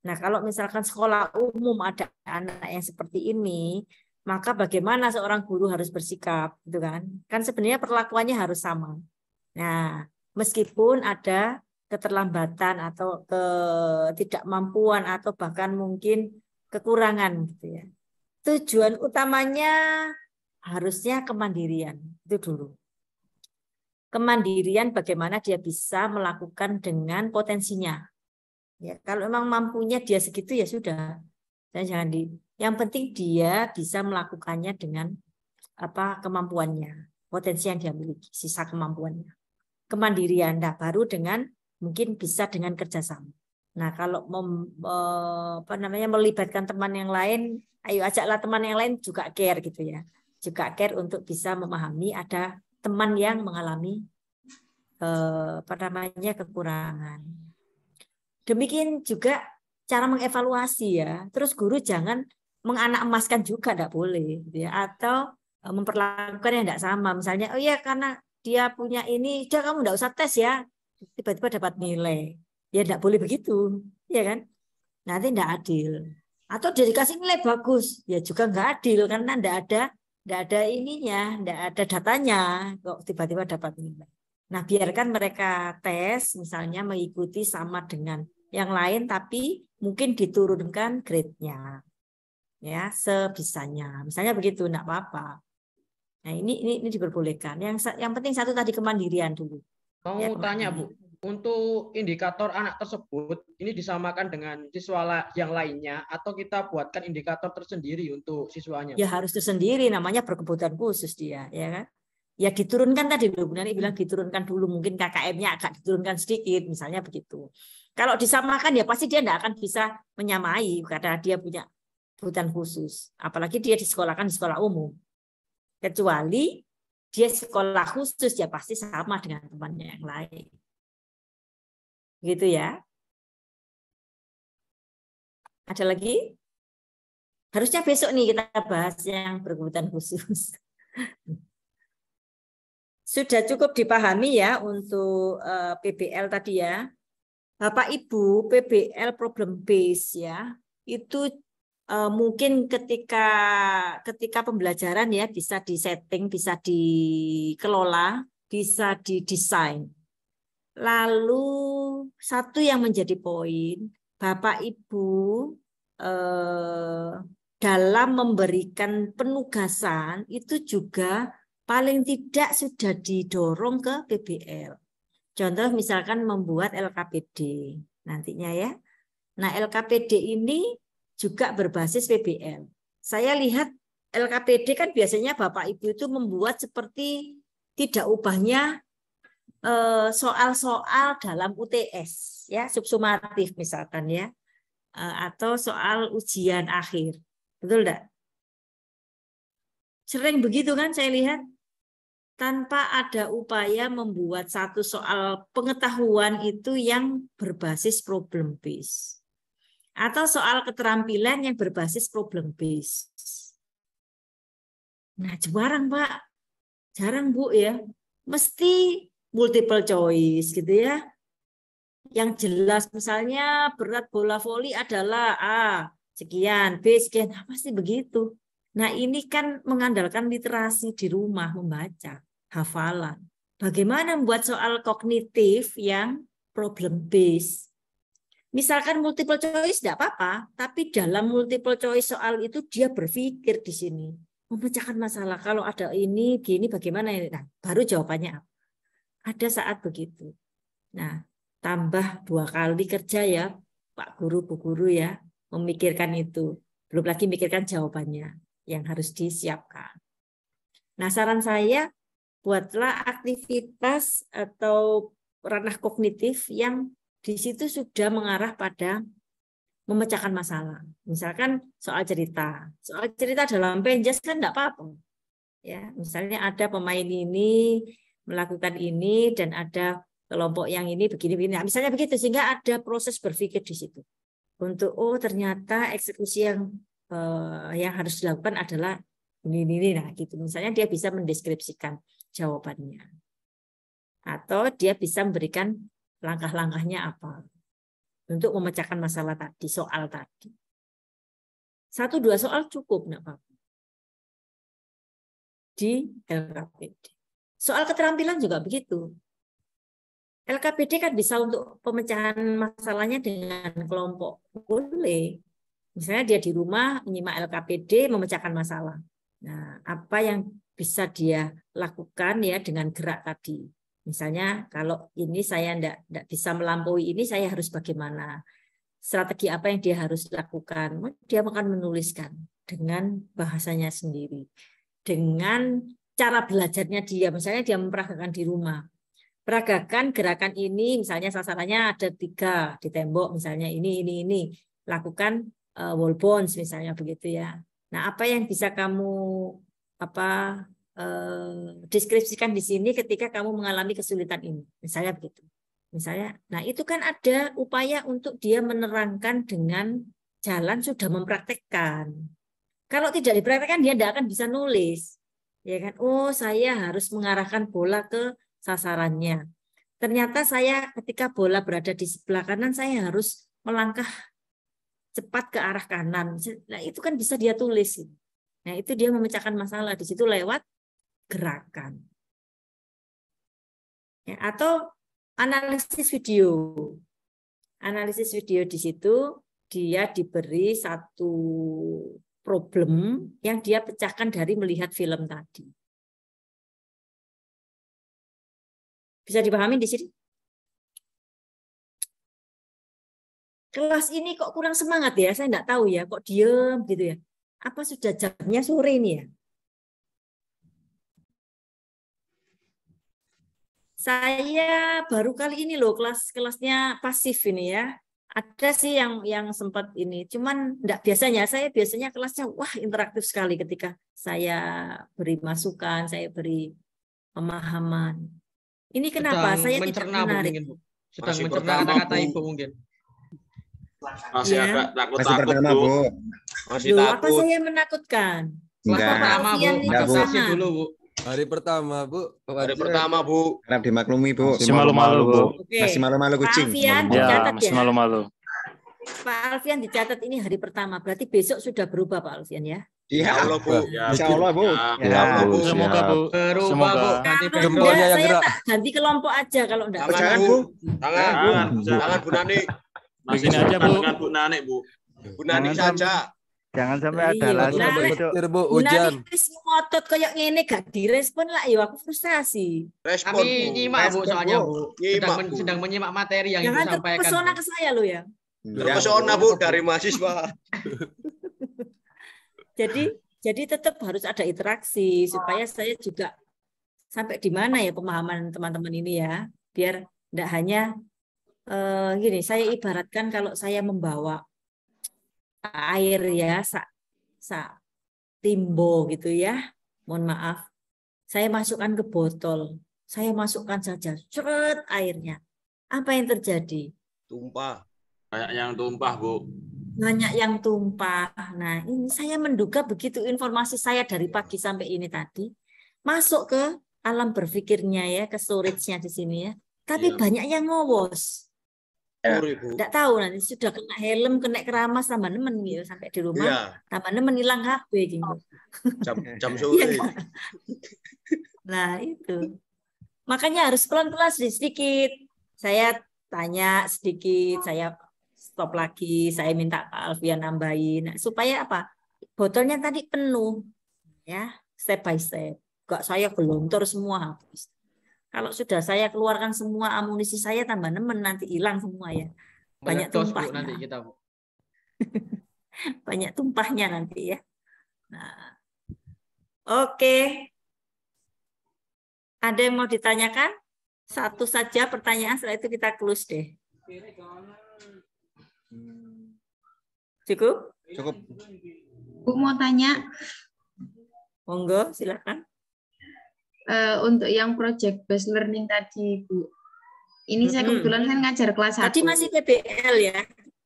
Nah, kalau misalkan sekolah umum ada anak yang seperti ini, maka bagaimana seorang guru harus bersikap, gitu kan? Kan sebenarnya perlakuannya harus sama. Nah, meskipun ada keterlambatan atau ketidakmampuan atau bahkan mungkin kekurangan gitu ya. Tujuan utamanya harusnya kemandirian itu dulu. Kemandirian bagaimana dia bisa melakukan dengan potensinya. Ya, kalau memang mampunya dia segitu ya sudah. Jangan yang penting dia bisa melakukannya dengan kemampuannya, potensi yang dia miliki, sisa kemampuannya. Kemandirian, nah baru dengan mungkin bisa dengan kerjasama. Nah, kalau melibatkan teman yang lain, ayo ajaklah teman yang lain juga care gitu ya. Juga care untuk bisa memahami ada teman yang mengalami kekurangan. Demikian juga cara mengevaluasi ya. Terus guru jangan menganak emaskan juga, tidak boleh gitu ya. Atau memperlakukan yang tidak sama. Misalnya, oh ya karena dia punya ini, udah kamu tidak usah tes ya. Tiba-tiba dapat nilai. Ya tidak boleh begitu, ya kan? Nanti tidak adil. Atau dia dikasih nilai bagus, ya juga nggak adil karena tidak ada ininya, tidak ada datanya kok tiba-tiba dapat nilai. Nah, biarkan mereka tes, misalnya mengikuti sama dengan yang lain, tapi mungkin diturunkan grade-nya, ya sebisanya. Misalnya begitu, tidak apa-apa. Nah, ini diperbolehkan. Yang penting satu tadi kemandirian dulu. Mau tanya Bu, untuk indikator anak tersebut ini disamakan dengan siswa yang lainnya atau kita buatkan indikator tersendiri untuk siswanya? Ya harus tersendiri, namanya berkebutuhan khusus dia, ya kan? Ya diturunkan tadi Bu Nani bilang diturunkan dulu, mungkin KKM-nya agak diturunkan sedikit, misalnya begitu. Kalau disamakan ya pasti dia tidak akan bisa menyamai karena dia punya kebutuhan khusus. Apalagi dia disekolahkan di sekolah umum. Kecuali dia sekolah khusus ya pasti sama dengan temannya yang lain. Gitu ya. Ada lagi? Harusnya besok nih kita bahas yang berkebutuhan khusus. Sudah cukup dipahami ya untuk PBL tadi ya. Bapak Ibu, PBL problem base ya. Itu mungkin ketika pembelajaran ya bisa disetting, bisa dikelola, bisa didesain. Lalu satu yang menjadi poin, Bapak Ibu dalam memberikan penugasan itu juga paling tidak sudah didorong ke PBL. Contoh misalkan membuat LKPD nantinya ya. Nah LKPD ini juga berbasis PBL. Saya lihat LKPD kan biasanya Bapak Ibu itu membuat seperti tidak ubahnya soal-soal dalam UTS ya, subsumatif misalkan ya, atau soal ujian akhir. Betul enggak? Sering begitu kan saya lihat, tanpa ada upaya membuat satu soal pengetahuan itu yang berbasis problem base. Atau soal keterampilan yang berbasis problem base. Nah, jarang Pak. Jarang Bu ya. Mesti multiple choice gitu ya. Yang jelas misalnya berat bola voli adalah A sekian, B sekian. Nah, pasti begitu. Nah, ini kan mengandalkan literasi di rumah membaca, hafalan. Bagaimana membuat soal kognitif yang problem base? Misalkan multiple choice tidak apa-apa, tapi dalam multiple choice soal itu dia berpikir di sini, memecahkan masalah. Kalau ada ini, gini bagaimana ini? Nah, baru jawabannya apa? Ada saat begitu. Nah, tambah 2 kali kerja ya, Pak Guru, Bu Guru ya, memikirkan itu. Belum lagi mikirkan jawabannya yang harus disiapkan. Nah, saran saya buatlah aktivitas atau ranah kognitif yang di situ sudah mengarah pada memecahkan masalah. Misalkan soal cerita. Soal cerita dalam penjas kan enggak apa-apa. Ya, misalnya ada pemain ini melakukan ini dan ada kelompok yang ini begini-begini. Nah, misalnya begitu, sehingga ada proses berpikir di situ. Untuk ternyata eksekusi yang harus dilakukan adalah ini. Nah, gitu. Misalnya dia bisa mendeskripsikan jawabannya. Atau dia bisa memberikan langkah-langkahnya apa untuk memecahkan masalah tadi, soal tadi. 1-2 soal cukup, enggak apa-apa. Di LKPD. Soal keterampilan juga begitu. LKPD kan bisa untuk pemecahan masalahnya dengan kelompok. Boleh. Misalnya dia di rumah menyimak LKPD, memecahkan masalah. Nah, apa yang bisa dia lakukan ya dengan gerak tadi. Misalnya kalau ini saya enggak bisa melampaui ini, saya harus bagaimana? Strategi apa yang dia harus lakukan? Dia akan menuliskan dengan bahasanya sendiri. Dengan cara belajarnya dia, misalnya dia memperagakan di rumah. Peragakan gerakan ini, misalnya sasarannya ada 3 di tembok, misalnya ini. Lakukan wall bounce misalnya begitu ya. Nah, apa yang bisa kamu deskripsikan di sini ketika kamu mengalami kesulitan ini, misalnya begitu. Misalnya, nah itu kan ada upaya untuk dia menerangkan dengan jalan sudah mempraktekkan. Kalau tidak dipraktekkan dia tidak akan bisa nulis. Ya kan? Oh, saya harus mengarahkan bola ke sasarannya. Ternyata saya ketika bola berada di sebelah kanan, saya harus melangkah cepat ke arah kanan. Nah, itu kan bisa dia tulis. Nah, itu dia memecahkan masalah di situ lewat gerakan. Ya, atau analisis video. Analisis video di situ dia diberi satu problem yang dia pecahkan dari melihat film tadi. Bisa dipahami di sini? Kelas ini kok kurang semangat ya? Saya enggak tahu ya, kok diem gitu ya. Apa sudah jamnya sore ini ya? Saya baru kali ini loh kelasnya pasif ini ya. Ada sih yang sempat ini, cuman enggak biasanya. Saya biasanya kelasnya wah interaktif sekali ketika saya beri masukan, saya beri pemahaman. Ini kenapa saya tidak menarik? Sedang mencerna kata-kata Ibu mungkin. Masih ya. agak takut-takut, Bu. Masih Loh, takut. apa saya menakutkan? Enggak. Pertama, Bu. Motivasi dulu, Bu. Hari pertama, Bu. Hari pertama, Bu. Harap dimaklumi, Bu. Masih malu-malu, Bu. Oke. Masih malu-malu kucing. Pak Alfian Ya, dicatat masih ya. malu-malu. Pak Alfian dicatat ini hari pertama. Berarti besok sudah berubah Pak Alfian ya. Iya, Allah, Bu. Insya Allah, Bu. Ya, Bu. Semoga, Bu. Berubah, Semoga. Bu. Ganti Jempolnya yang Saya gerak. tak ganti kelompok aja kalau enggak. Jangan, Bu. Jangan, Bu Nani. Begini aja, Bu. Dengan Bu Nani, Bu. Bu Nani saja. Jangan sampai ada Iya, alasan benar. untuk Bu, Nanti hujan. wis ngotot kayak ngene gak direspon lah ya aku frustasi. Respon, Kami nyimak, Bu, soalnya, Bu. Nyimak, Bu. Sedang menyimak materi yang Ibu Jangan sampaikan. terpesona Bu. ke saya lo ya. Terpesona, Bu, dari mahasiswa. Jadi tetap harus ada interaksi supaya saya juga sampai di mana ya pemahaman teman-teman ini ya, biar tidak hanya gini. Saya ibaratkan kalau saya membawa air ya, timbo gitu ya, mohon maaf, saya masukkan ke botol, saya masukkan saja, ceret airnya, apa yang terjadi? Tumpah. Kayak yang tumpah, Bu. Banyak yang tumpah. Nah, ini saya menduga begitu informasi saya dari pagi sampai ini tadi masuk ke alam berpikirnya ya, ke storage-nya di sini ya. Tapi banyak yang ngowos. Tidak tahu nanti sudah kena helm, kena keramas tambah nemen gitu sampai di rumah, tambah nemen hilang HP gitu. Jam sore. Nah, itu. Makanya harus pelan-pelan sedikit. Saya tanya sedikit, saya stop lagi, saya minta Pak Alfian nambahin supaya apa? Botolnya tadi penuh ya, step by step. Enggak saya gelontor semua habis. Kalau sudah saya keluarkan semua amunisi saya tambah nemen nanti hilang semua ya. Banyak tumpahnya. Nanti kita, Bu. Banyak tumpahnya nanti ya. Nah. Oke. Ada yang mau ditanyakan? Satu saja pertanyaan, setelah itu kita close deh. Cukup? Cukup. Bu mau tanya. Monggo, silakan. Untuk yang project based learning tadi, Bu. Ini saya kebetulan kan ngajar kelas 1. Tadi masih PBL ya?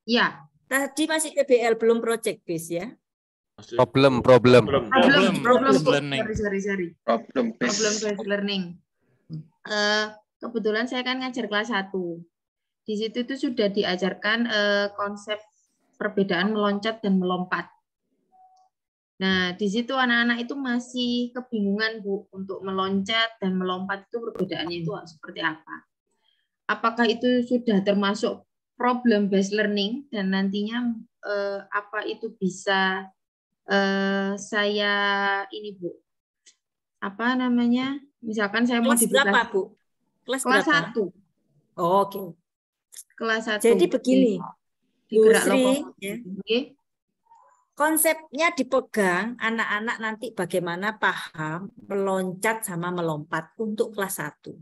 Iya. Tadi masih PBL, belum project based ya? Problem based learning. Sorry. Problem based learning. Kebetulan saya kan ngajar kelas 1. Di situ itu sudah diajarkan konsep perbedaan meloncat dan melompat. Nah, di situ anak-anak itu masih kebingungan, Bu, untuk meloncat dan melompat itu perbedaannya itu seperti apa. Apakah itu sudah termasuk problem based learning dan nantinya apa itu bisa saya ini, Bu, apa namanya? Misalkan saya mau kelas berapa, Bu? Kelas 1. Oh, oke. Kelas 1. Jadi begini, Bu Sri, ya. Okay. Konsepnya dipegang anak-anak nanti bagaimana paham meloncat sama melompat untuk kelas 1.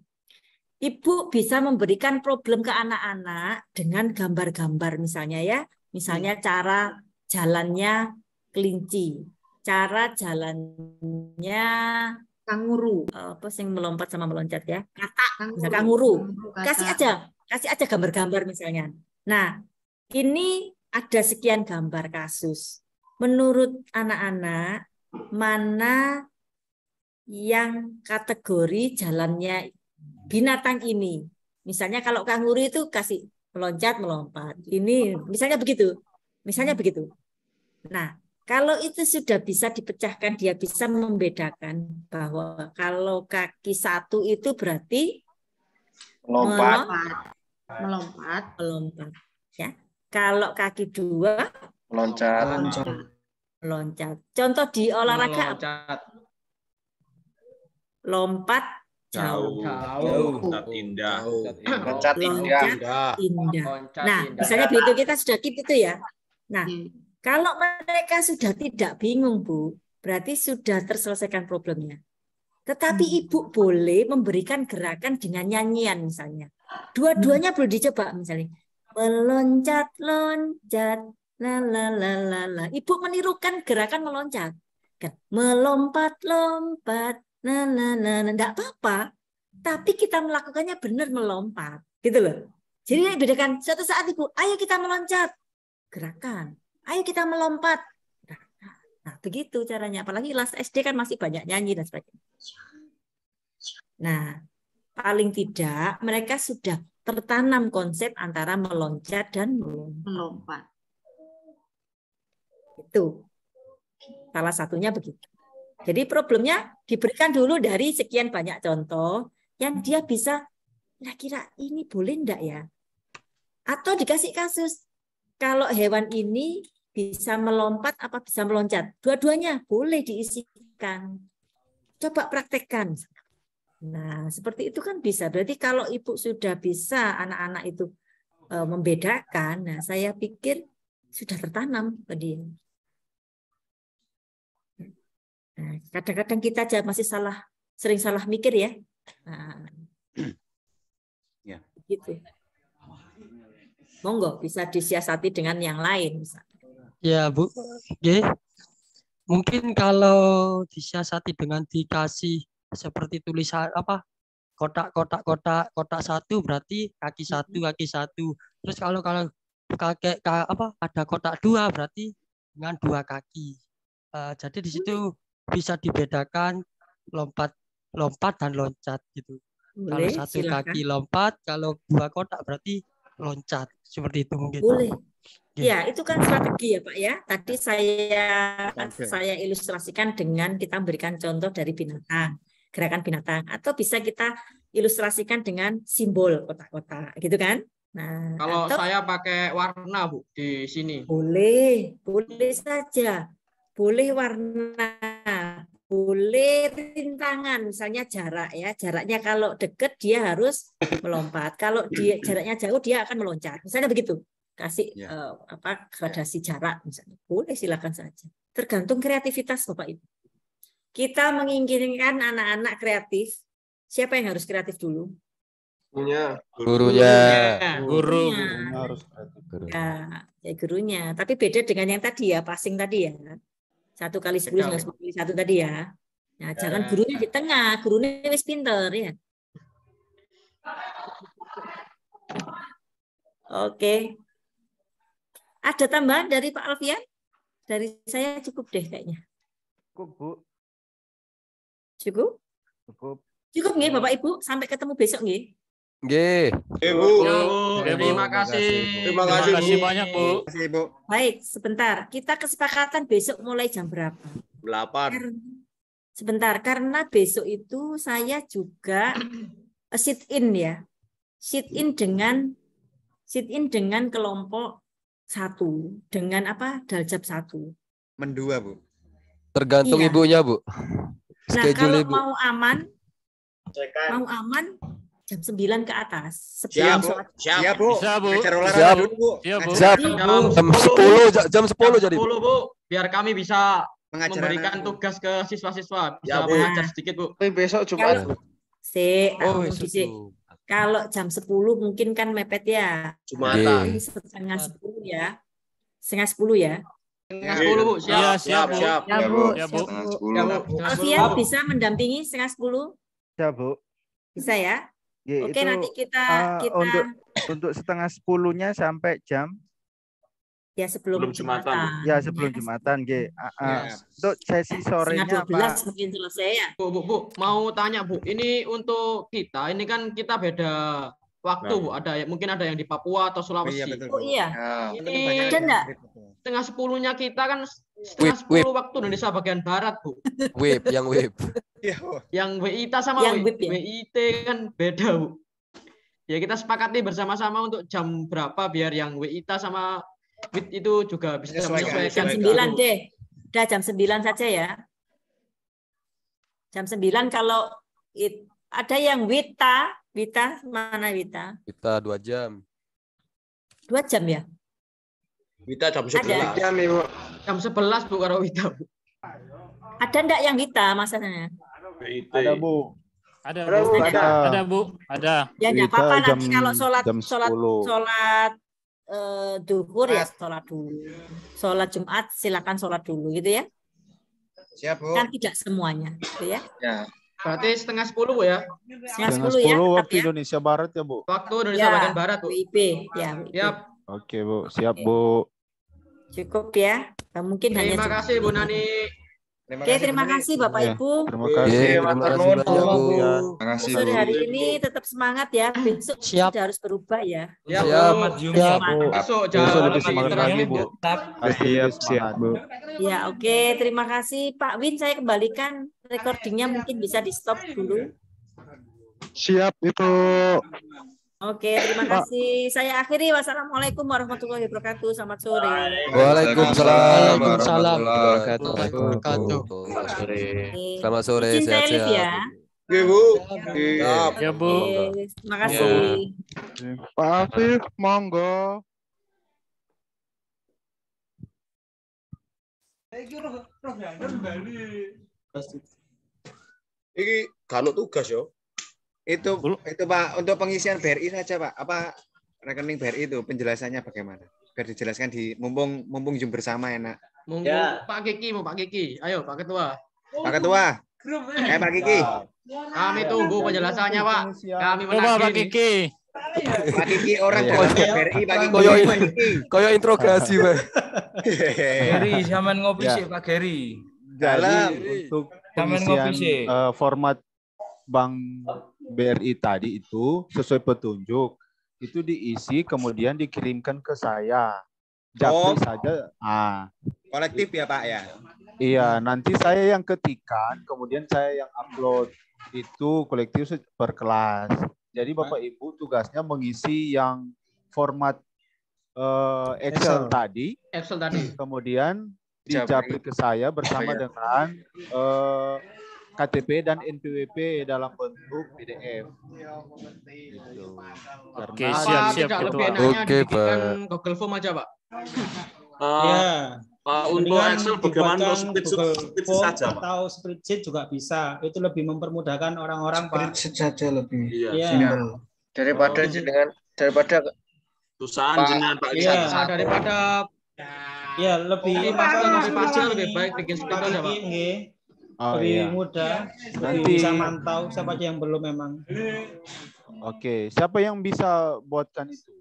Ibu bisa memberikan problem ke anak-anak dengan gambar-gambar misalnya ya. Misalnya cara jalannya kelinci, cara jalannya kanguru. Apa sih melompat sama meloncat ya? Kanguru. Kasih aja gambar-gambar misalnya. Nah, ini ada sekian gambar kasus. Menurut anak-anak, mana yang kategori jalannya binatang ini? Misalnya kalau kanguru itu kasih meloncat, melompat. Ini misalnya begitu. Nah, kalau itu sudah bisa dipecahkan, dia bisa membedakan bahwa kalau kaki 1 itu berarti melompat. Ya. Kalau kaki 2 meloncat. Contoh di olahraga lompat jauh. Indah. Loncat indah. Nah, misalnya begitu kita sudah keep itu ya. Nah, kalau mereka sudah tidak bingung, Bu, berarti sudah terselesaikan problemnya. Tetapi ibu boleh memberikan gerakan dengan nyanyian misalnya. Dua-duanya boleh dicoba misalnya. Meloncat, loncat, la la la la la. Ibu menirukan gerakan meloncat. Melompat, lompat, la la la la. Enggak apa-apa. Tapi kita melakukannya benar melompat, gitu loh. Jadi bedakan suatu saat ibu, ayo kita meloncat. Gerakan. Ayo kita melompat. Nah, begitu caranya. Apalagi kelas SD kan masih banyak nyanyi dan sebagainya. Nah, paling tidak mereka sudah tertanam konsep antara meloncat dan melompat. Itu salah satunya begitu. Jadi problemnya diberikan dulu dari sekian banyak contoh yang dia bisa kira-kira ini boleh enggak ya? Atau dikasih kasus kalau hewan ini bisa melompat apa bisa meloncat? Dua-duanya boleh diisikan. Coba praktekkan. Nah, seperti itu kan bisa. Berarti kalau ibu sudah bisa anak-anak itu membedakan, nah saya pikir sudah tertanam ke dia. Nah, kadang-kadang kita aja masih sering salah mikir ya. Nah, ya. Gitu. Monggo bisa disiasati dengan yang lain. Ya Bu, mungkin kalau disiasati dengan dikasih seperti tulisan apa kotak 1 berarti kaki 1 kaki 1. Terus kalau kakek apa ada kotak 2 berarti dengan 2 kaki. Jadi di situ bisa dibedakan lompat dan loncat gitu. Boleh, kalau 1 silakan. Kaki lompat, kalau 2 kotak berarti loncat. Seperti itu mungkin. Boleh. Ya, itu kan strategi ya Pak ya. Tadi saya ilustrasikan dengan kita memberikan contoh dari binatang, gerakan binatang, atau bisa kita ilustrasikan dengan simbol kotak-kotak, gitu kan? Nah, kalau saya pakai warna Bu di sini. Boleh saja. Boleh warna, boleh rintangan, misalnya jarak ya. Jaraknya kalau dekat dia harus melompat. Kalau dia jaraknya jauh dia akan meloncat. Misalnya begitu. Kasih gradasi jarak misalnya. Boleh silakan saja. Tergantung kreativitas Bapak Ibu. Kita menginginkan anak-anak kreatif Siapa yang harus kreatif dulu? Gurunya. Guru. Harus kreatif. Ya gurunya. Tapi beda dengan yang tadi ya, passing tadi ya. 1 kali 10 nggak 10 kali 1 tadi ya. Nah, jangan gurunya di tengah, gurunya wis pinter ya. Oke. Ada tambahan dari Pak Alfian? Dari saya cukup deh kayaknya. Cukup, Bu. Cukup? Cukup. Cukup nggih Bapak Ibu, sampai ketemu besok nggih. Nggih. Bu. Terima kasih. Terima kasih banyak, Bu. Terima kasih, Bu. Baik, sebentar. Kita kesepakatan besok mulai jam berapa? 8. Sebentar, karena besok itu saya juga sit in ya. Sit in dengan kelompok 1 dengan apa? Daljab 1. Mendua, Bu. Tergantung Iya. ibunya, Bu. Nah, Schedule kalau Ibu. mau aman jam 9 ke atas. Siap, Sebelum Bu. sholat. Siap, Bu. Bisa, Bu. Ngajar olahraga Siap. dulu, Bu. Siap, Bu. Siap. Jam 10, Jam 10 Bu. jadi. Biar kami bisa Mengajar memberikan anak, Bu. tugas ke siswa-siswa. Bisa Ya, Bu. mengajar sedikit, Bu. Tapi besok Jumat, Bu. Kalau jam 10 mungkin kan mepet ya. Jumatan. Jadi setengah 10 ya. Setengah 10 ya. Setengah 10, Bu. Iya, siap, Bu. Siap. Ya, Bu. Ya, Bu. Ya, Bu. Alfian bisa mendampingi setengah 10? Ya, Bu. Bisa ya? Ya, Oke, itu, nanti kita untuk setengah 10-nya sampai jam ya sebelum Jumatan. ya sebelum Jumatan, G. Untuk sesi sorenya Setengah 12 Pak. mungkin selesai ya. Bu, mau tanya, Bu. Ini untuk kita, ini kan kita beda waktu, Bu. Mungkin ada yang di Papua atau Sulawesi. Oh iya. Ini Ada enggak? setengah 10-nya kita kan setengah 10 waktu Indonesia bagian barat, Bu. Yang WIB. Yang WITA sama Yang WIB ya? WIT kan beda, Bu. Ya kita sepakati bersama-sama untuk jam berapa biar yang WITA sama WIT itu juga bisa menyesuaikan. Jam 9 deh. Udah jam 9 saja ya. Jam 9 kalau ada yang Wita mana Wita? Kita 2 jam. 2 jam ya? Wita jam 11. Jam 11, Bu, kalau Wita, Bu. Ada enggak yang Wita masanya? Ada, Bu. Ada, Bu. Ada, Bu. Ada. Ya enggak apa-apa nanti kalau sholat duhur ya sholat dulu. Sholat Jumat silakan sholat dulu gitu ya. Siap, Bu. Kan tidak semuanya gitu ya. Ya. Berarti setengah 10, Bu ya? Setengah 10 ya. Waktu Indonesia Barat ya, Bu. Waktu Indonesia bagian barat, Bu. WIB ya. WIB. Siap. Oke, Bu. Siap, Bu. Cukup ya. Mungkin hanya Terima kasih, Bu Nani. Oke, terima kasih Bapak Ibu. Terima kasih. Terima kasih banyak, Bu. Terima kasih, Sore Bu. hari ini tetap semangat ya. Besok Siap. sudah harus berubah ya. Siap, Siap. Bu. Siap, Bu. Besok Besok lebih jangan semangat lagi, Bu. Siap, Bu. Ya, oke. Terima kasih Pak Win. Saya kembalikan recordingnya mungkin bisa di stop dulu. Siap, itu. Oke, terima kasih. Saya akhiri. Wassalamualaikum warahmatullahi wabarakatuh. Selamat sore. Waalaikumsalam warahmatullahi wabarakatuh. Selamat sore. Selamat sore, Izin saya live sehat-sehat. ya. Oke, Bu. Ya, Bu. Oke, terima kasih. Pak Afif, monggo. Ini kanut tugas yo. Itu Pak, untuk pengisian BRI saja, Pak. Apa rekening BRI itu penjelasannya bagaimana? Biar dijelaskan di mumpung Zoom bersama enak. Monggo Pak Kiki, mau Pak Kiki. Ayo Pak Ketua. Pak Ketua. Pak Kiki. Kami tunggu penjelasannya, Pak. Kami Coba Pak menagih. Kiki. Pak Kiki orang dalam BRI, Pak Kiki. Koyo interogasi, Pak. Geri, zaman ngopi sih Pak Geri. Jadi untuk Zaman ngopi sih. pengisian format Bank BRI tadi itu sesuai petunjuk. Itu diisi kemudian dikirimkan ke saya. Japri saja. Kolektif ya, Pak ya? Iya, nanti saya yang ketikan, kemudian saya yang upload. Itu kolektif per kelas. Jadi Bapak Ibu tugasnya mengisi yang format Excel tadi. Kemudian dijapri ke saya bersama dengan KTP dan NPWP dalam bentuk PDF. Gitu. Oke, siap, Tidak Ketua. lebih enaknya Oke, dibikin Pak. Google Form aja, Pak. Ya. Untuk Excel bagaimana Google Form saja, atau spreadsheet juga bisa. Itu lebih mempermudahkan orang-orang, Pak. Spreadsheet saja lebih simpel. Daripada usahaan jenengan Pak. Iya, daripada ya lebih lebih baik bikin spreadsheet aja, Pak. Lebih mudah, Nanti bisa mantau siapa aja yang belum memang. Oke, siapa yang bisa buatkan itu?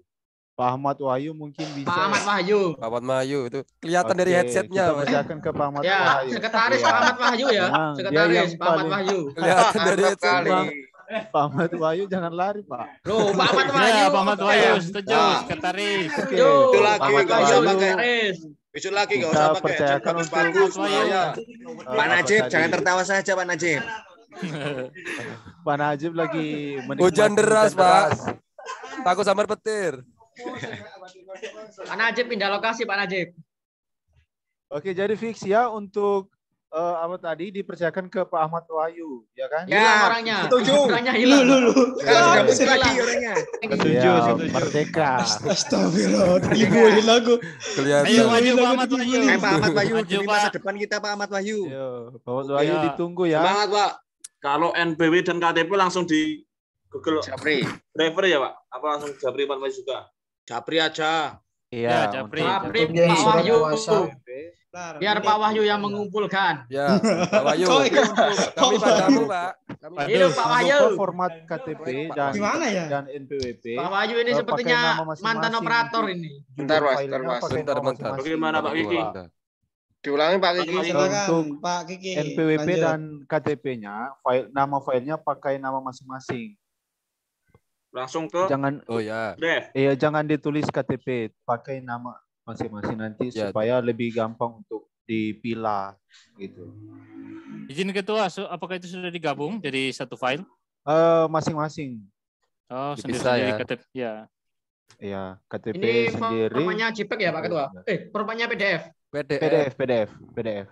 Pak Ahmad Wahyu mungkin bisa. Pak Ahmad Wahyu. Pak Ahmad Wahyu itu kelihatan dari headsetnya. Kita percayakan ke Pak Ahmad ya, Wahyu. Sekretaris Pak Ahmad Wahyu ya. Sekretaris Pak Ahmad Wahyu. Kelihatan dari headsetnya. Pak Ahmad Wahyu jangan lari, Pak. Loh, Pak Ahmad Wahyu. Pak Ahmad Wahyu, setuju, sekretaris. Itu lagi enggak usah pakai. Besok lagi enggak usah pakai. Percayakan untuk Pak Najib, jangan tertawa saja Pak Najib. Pak Najib lagi hujan deras, Pak. Takut sambar petir. Pak Najib pindah lokasi, Pak Najib. Oke, jadi fix ya untuk apa tadi dipercayakan ke Pak Ahmad Wahyu, ya kan? Ya, orangnya. Setuju. Orangnya hilang. Sudah muncul lagi orangnya. Setuju. Merdeka. Astagfirullah. Dibuahin lagu. Kelihatan. Ayo maju Pak Ahmad Wahyu. Pak Ahmad Wahyu demi masa depan kita, Pak Ahmad Wahyu. Pak Ahmad Wahyu ditunggu ya. Semangat, Pak. Kalau NPW dan KTP langsung di Google Japri. Driver ya, Pak? Apa langsung Japri Pak Wahyu juga? Japri aja. Iya, Japri. Japri Pak Wahyu. Biar Pak Wahyu yang mengumpulkan. Ya, Pak Wahyu. Kami padamu, Pak. Hidup Pak Wahyu. Format KTP dan dan NPWP. Pak Wahyu ini sepertinya mantan operator ini. Bentar, Mas. Bentar. Bagaimana Pak Kiki? Diulangi Pak Kiki. Untuk Pak Kiki. NPWP dan KTP-nya, nama filenya pakai nama masing-masing. Langsung ke jangan iya jangan ditulis KTP, pakai nama masing-masing nanti supaya lebih gampang untuk dipilah gitu. Izin Ketua, apakah itu sudah digabung jadi satu file? Masing-masing. Oh, sendiri KTP ya. Iya, KTP ini sendiri. Formatnya JPEG ya Pak Ketua? Formatnya PDF. PDF.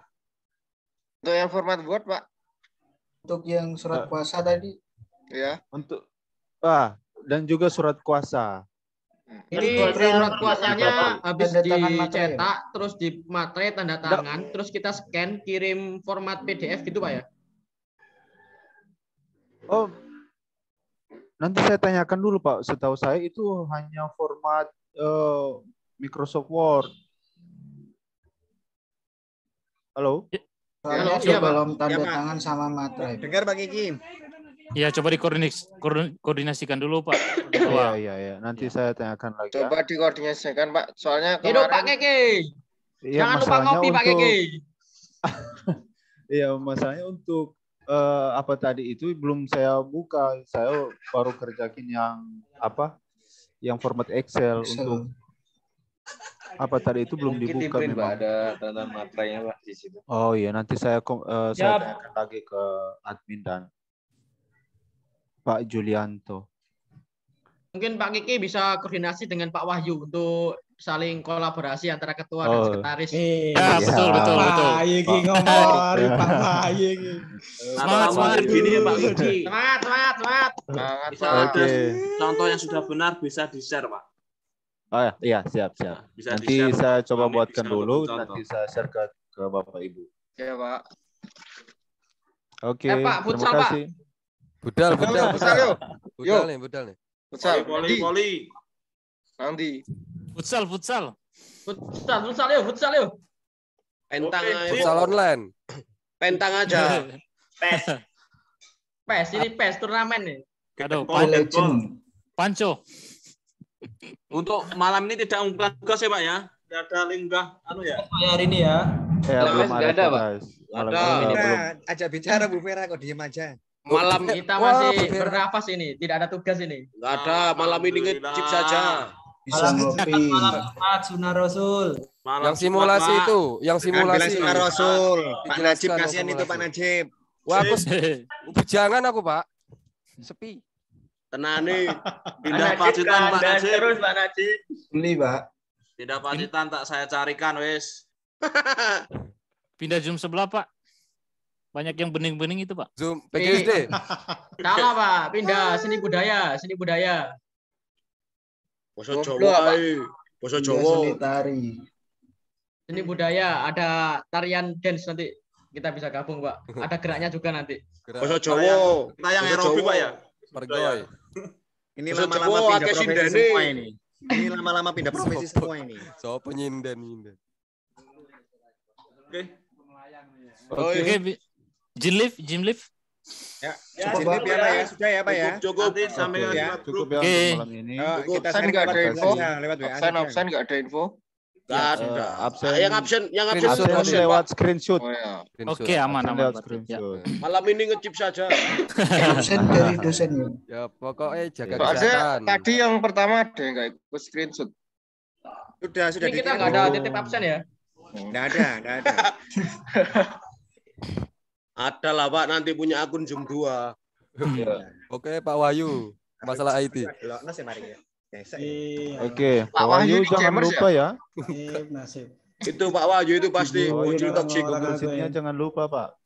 Untuk yang format Word, Pak. Untuk yang surat kuasa tadi. Ya. Untuk dan juga surat kuasa. Ini surat kuasanya habis dicetak, terus dimaterai tanda tangan, terus kita scan, kirim format PDF gitu Pak ya? Oh, nanti saya tanyakan dulu Pak. Setahu saya itu hanya format Microsoft Word. Halo? Halo, iya, belum tanda tangan sama materai. Dengar Pak Kiki. Ya, coba dikoordinasikan dulu, Pak. Iya. Nanti saya tanyakan lagi. Coba dikoordinasikan, Pak. Soalnya kemarin... Hidup Pak Kiki. Jangan lupa ngopi, Pak Kiki. Iya, masalahnya untuk apa tadi itu belum saya buka. Saya baru kerjakin yang format Excel. Untuk apa tadi itu belum dibuka memang. memang. Ada tanda materainya Pak di situ. Oh iya, nanti saya tanyakan lagi ke admin dan Pak Julianto. Mungkin Pak Kiki bisa koordinasi dengan Pak Wahyu untuk saling kolaborasi antara ketua dan sekretaris. Ya, betul. Pak Kiki ngomong, Pak Kiki. Semangat gini ya Pak Kiki. Semangat. Bisa ada contoh yang sudah benar bisa di-share, Pak. Oh iya, siap. Nanti saya coba buatkan dulu, nanti saya share ke Bapak Ibu. Ya, Pak. Oke, Pak, terima kasih. Budal nih. Voli. Nanti. Futsal yuk. Pentang aja. Futsal online. Pentang aja. PES turnamen nih. Aduh, Panco. Untuk malam ini tidak umpan tugas ya Pak ya? Tidak ada linggah Hari ini ya. Belum ada Pak. Ajak bicara Bu Vera kok diem aja. Malam kita masih bernafas ini, tidak ada tugas ini. Enggak ada, malam ini ngecip saja. Bisa ngopi. Sunnah Rasul. Yang simulasi itu, yang simulasi. Sunnah Rasul. Pak Najib kasihan itu Pak Najib. Wah, jangan aku Pak. Sepi. Tenane. Pindah Pacitan Pak Najib. Terus Pak Najib. Beli Pak. Pindah Pacitan tak saya carikan wes. Pindah Zoom sebelah Pak. Banyak yang bening-bening itu Pak. Zoom PGSD. Salah Pak, pindah seni budaya. Basa Jawa. Basa Jawa. Seni tari. Seni budaya, ada tarian dance nanti kita bisa gabung, Pak. Ada geraknya juga nanti. Bahasa Jawa. Kita yang aerobik, Pak ya. Pergoy. Ini lama-lama pindah profesi semua ini. Ini lama-lama pindah profesi semua ini. So penyinden. Oke. Oke. Jim Liv. Ya, cukup ya, Pak ya. Sudah ya, Pak ya. Cukup sampai ya. Cukup ya Oke. untuk malam ini. Kita send enggak ada info. Lewat WA. Absen enggak ada info. Nggak ada. Absen. Yang absen Lewat screenshot. Oh ya. Oke, aman. Lewat screenshot. Malam ini ngecip saja. Absen dari dosen ya. Ya pokoknya jaga Soalnya kesehatan. tadi yang pertama ada yang enggak ikut screenshot. Sudah Ini kita nggak ada titip absen ya? Enggak ada. Ada lah Pak, nanti punya akun Zoom 2. Oke Pak Wahyu, masalah IT. Oke, Pak Wahyu jangan lupa ya. Itu Pak Wahyu itu pasti muncul toksik. Toxicnya jangan lupa Pak.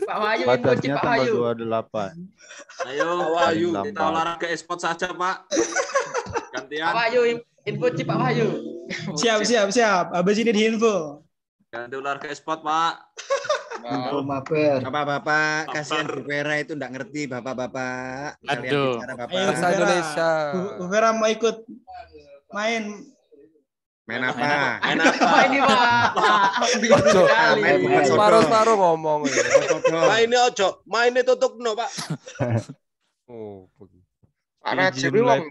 Pak Wahyu, Batasnya Pak tanggal Wahyu. 28. Ayo, Pak Wahyu. kita olahraga e-sport saja, Pak. Gantian. Pak Wahyu, info Cip Pak Wahyu. Siap. Habis ini diinfo. Ganti olahraga e-sport, Pak. Info maper. Bapak-bapak, kasihan Bu Vera itu enggak ngerti Bapak-bapak. Aduh. Bahasa Indonesia. Bu Vera mau ikut main apa? Ini Pak. Separuh ngomong. Mainnya ojo, mainnya tutup no Pak. Oh, Karena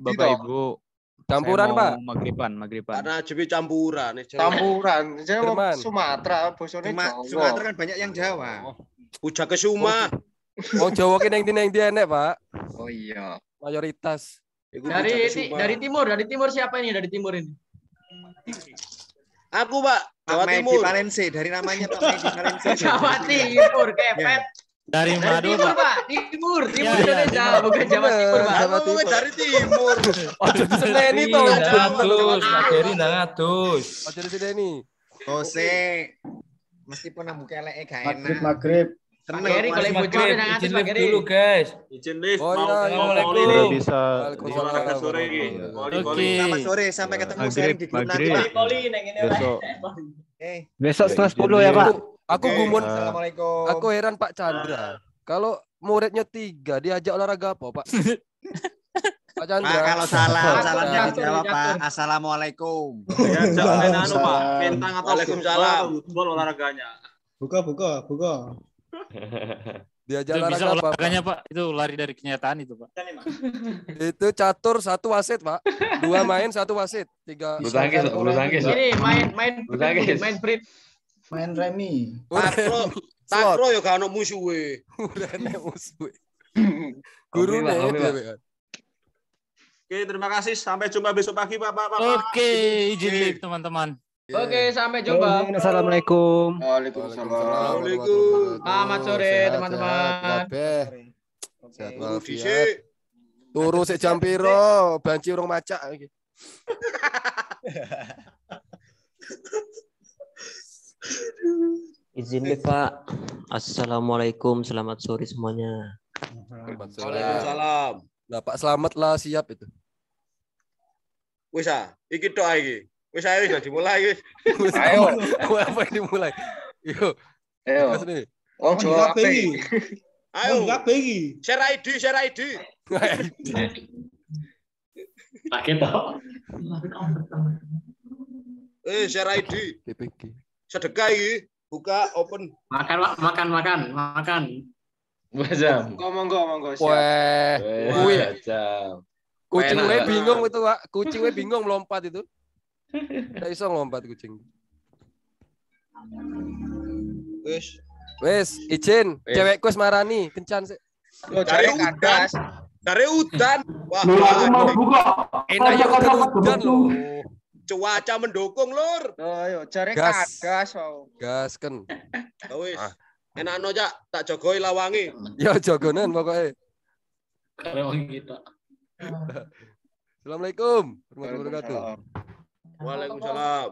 Bapak Ibu. Campuran Pak. Magriban. Karena jadi campuran. Campuran. Sumatera, bosone Jawa. Sumatera kan banyak yang Jawa. Uja ke Suma. Wong Jawa ki neng ndi enek, Pak. Oh iya. Mayoritas. Dari timur siapa ini dari timur ini? Aku Pak, Jawa Timur. Valensi, dari namanya Pak Medi Valensi. Jawa Timur, kepet. Dari Manado, Pak. Timur Indonesia, bukan Jawa Timur, Pak. Aku dari timur. Ojo diseneni to. Dari Nangatus. Ojo diseneni. Ose. Meskipun nambah keleke gak enak. Maghrib. Pak Geri kalau bocorin yang atas Pak Geri. Dulu, guys. Izin lift. Oh, Assalamualaikum. Bisa. Selamat sore. Selamat sore, sampai ketemu sharing di grup nanti, Pak. Besok. Besok setengah 10 ya, Pak. Aku gumun. Assalamualaikum. Aku heran Pak Chandra. Kalau muridnya 3 diajak olahraga apa, Pak? Pak Chandra. Pak, kalau salamnya dijawab Pak. Assalamualaikum. Ya, jangan Pak. Bintang atau Waalaikumsalam. Football olahraganya. Buka. Diajak Itu bisa olahraga apa, olahraganya, Pak? Itu lari dari kenyataan itu, Pak. Itu catur 1 wasit, Pak. 2 main 1 wasit. 3. Bulu tangkis. Ini main sprint. Main remi. Takro ya gak ono musuhe. Urene musuhe. Gurune dhewe. Oke, terima kasih. Sampai jumpa besok pagi, Pak. Oke, izin live teman-teman. Oke, sampai jumpa. Assalamualaikum. Waalaikumsalam. Selamat sore, teman-teman. Sehat walafiat. Turu sik jam piro? Banci urung macak iki. Izin nih Pak. Assalamualaikum, selamat sore semuanya. Waalaikumsalam. Nah, Pak selamat lah siap itu. Wis iki tok iki. Wis ayo dimulai wis. Ayo. Apa yang dimulai? Yuk. Ayo. Wong Jawa iki. Ayo iki. Share ID. Pakai toh. Share ID. PPG. Sedekah iki, buka open. Makan. Monggo. Wah. Kucingnya bingung itu, Pak. Kucingnya bingung melompat itu. Nggak bisa ngelompat kucing. Wes, izin. Cewekku wis marani, kencan sih. Dari kandas. Dari udan. Wah. Enak ya udan loh. Cuaca mendukung, Lur. Ayo, cari Gas. Gas kan. Wis. Enakno jak tak jogoi lawangi. Ya jogonan pokoknya. Karewang kita. Assalamualaikum warahmatullahi wabarakatuh. Waalaikumsalam.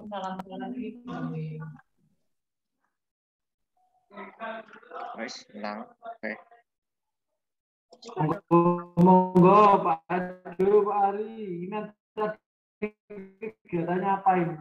Wes, hilang. Oke. Monggo Pak Adu, Pak Ari. Ini kegiatannya apa ini?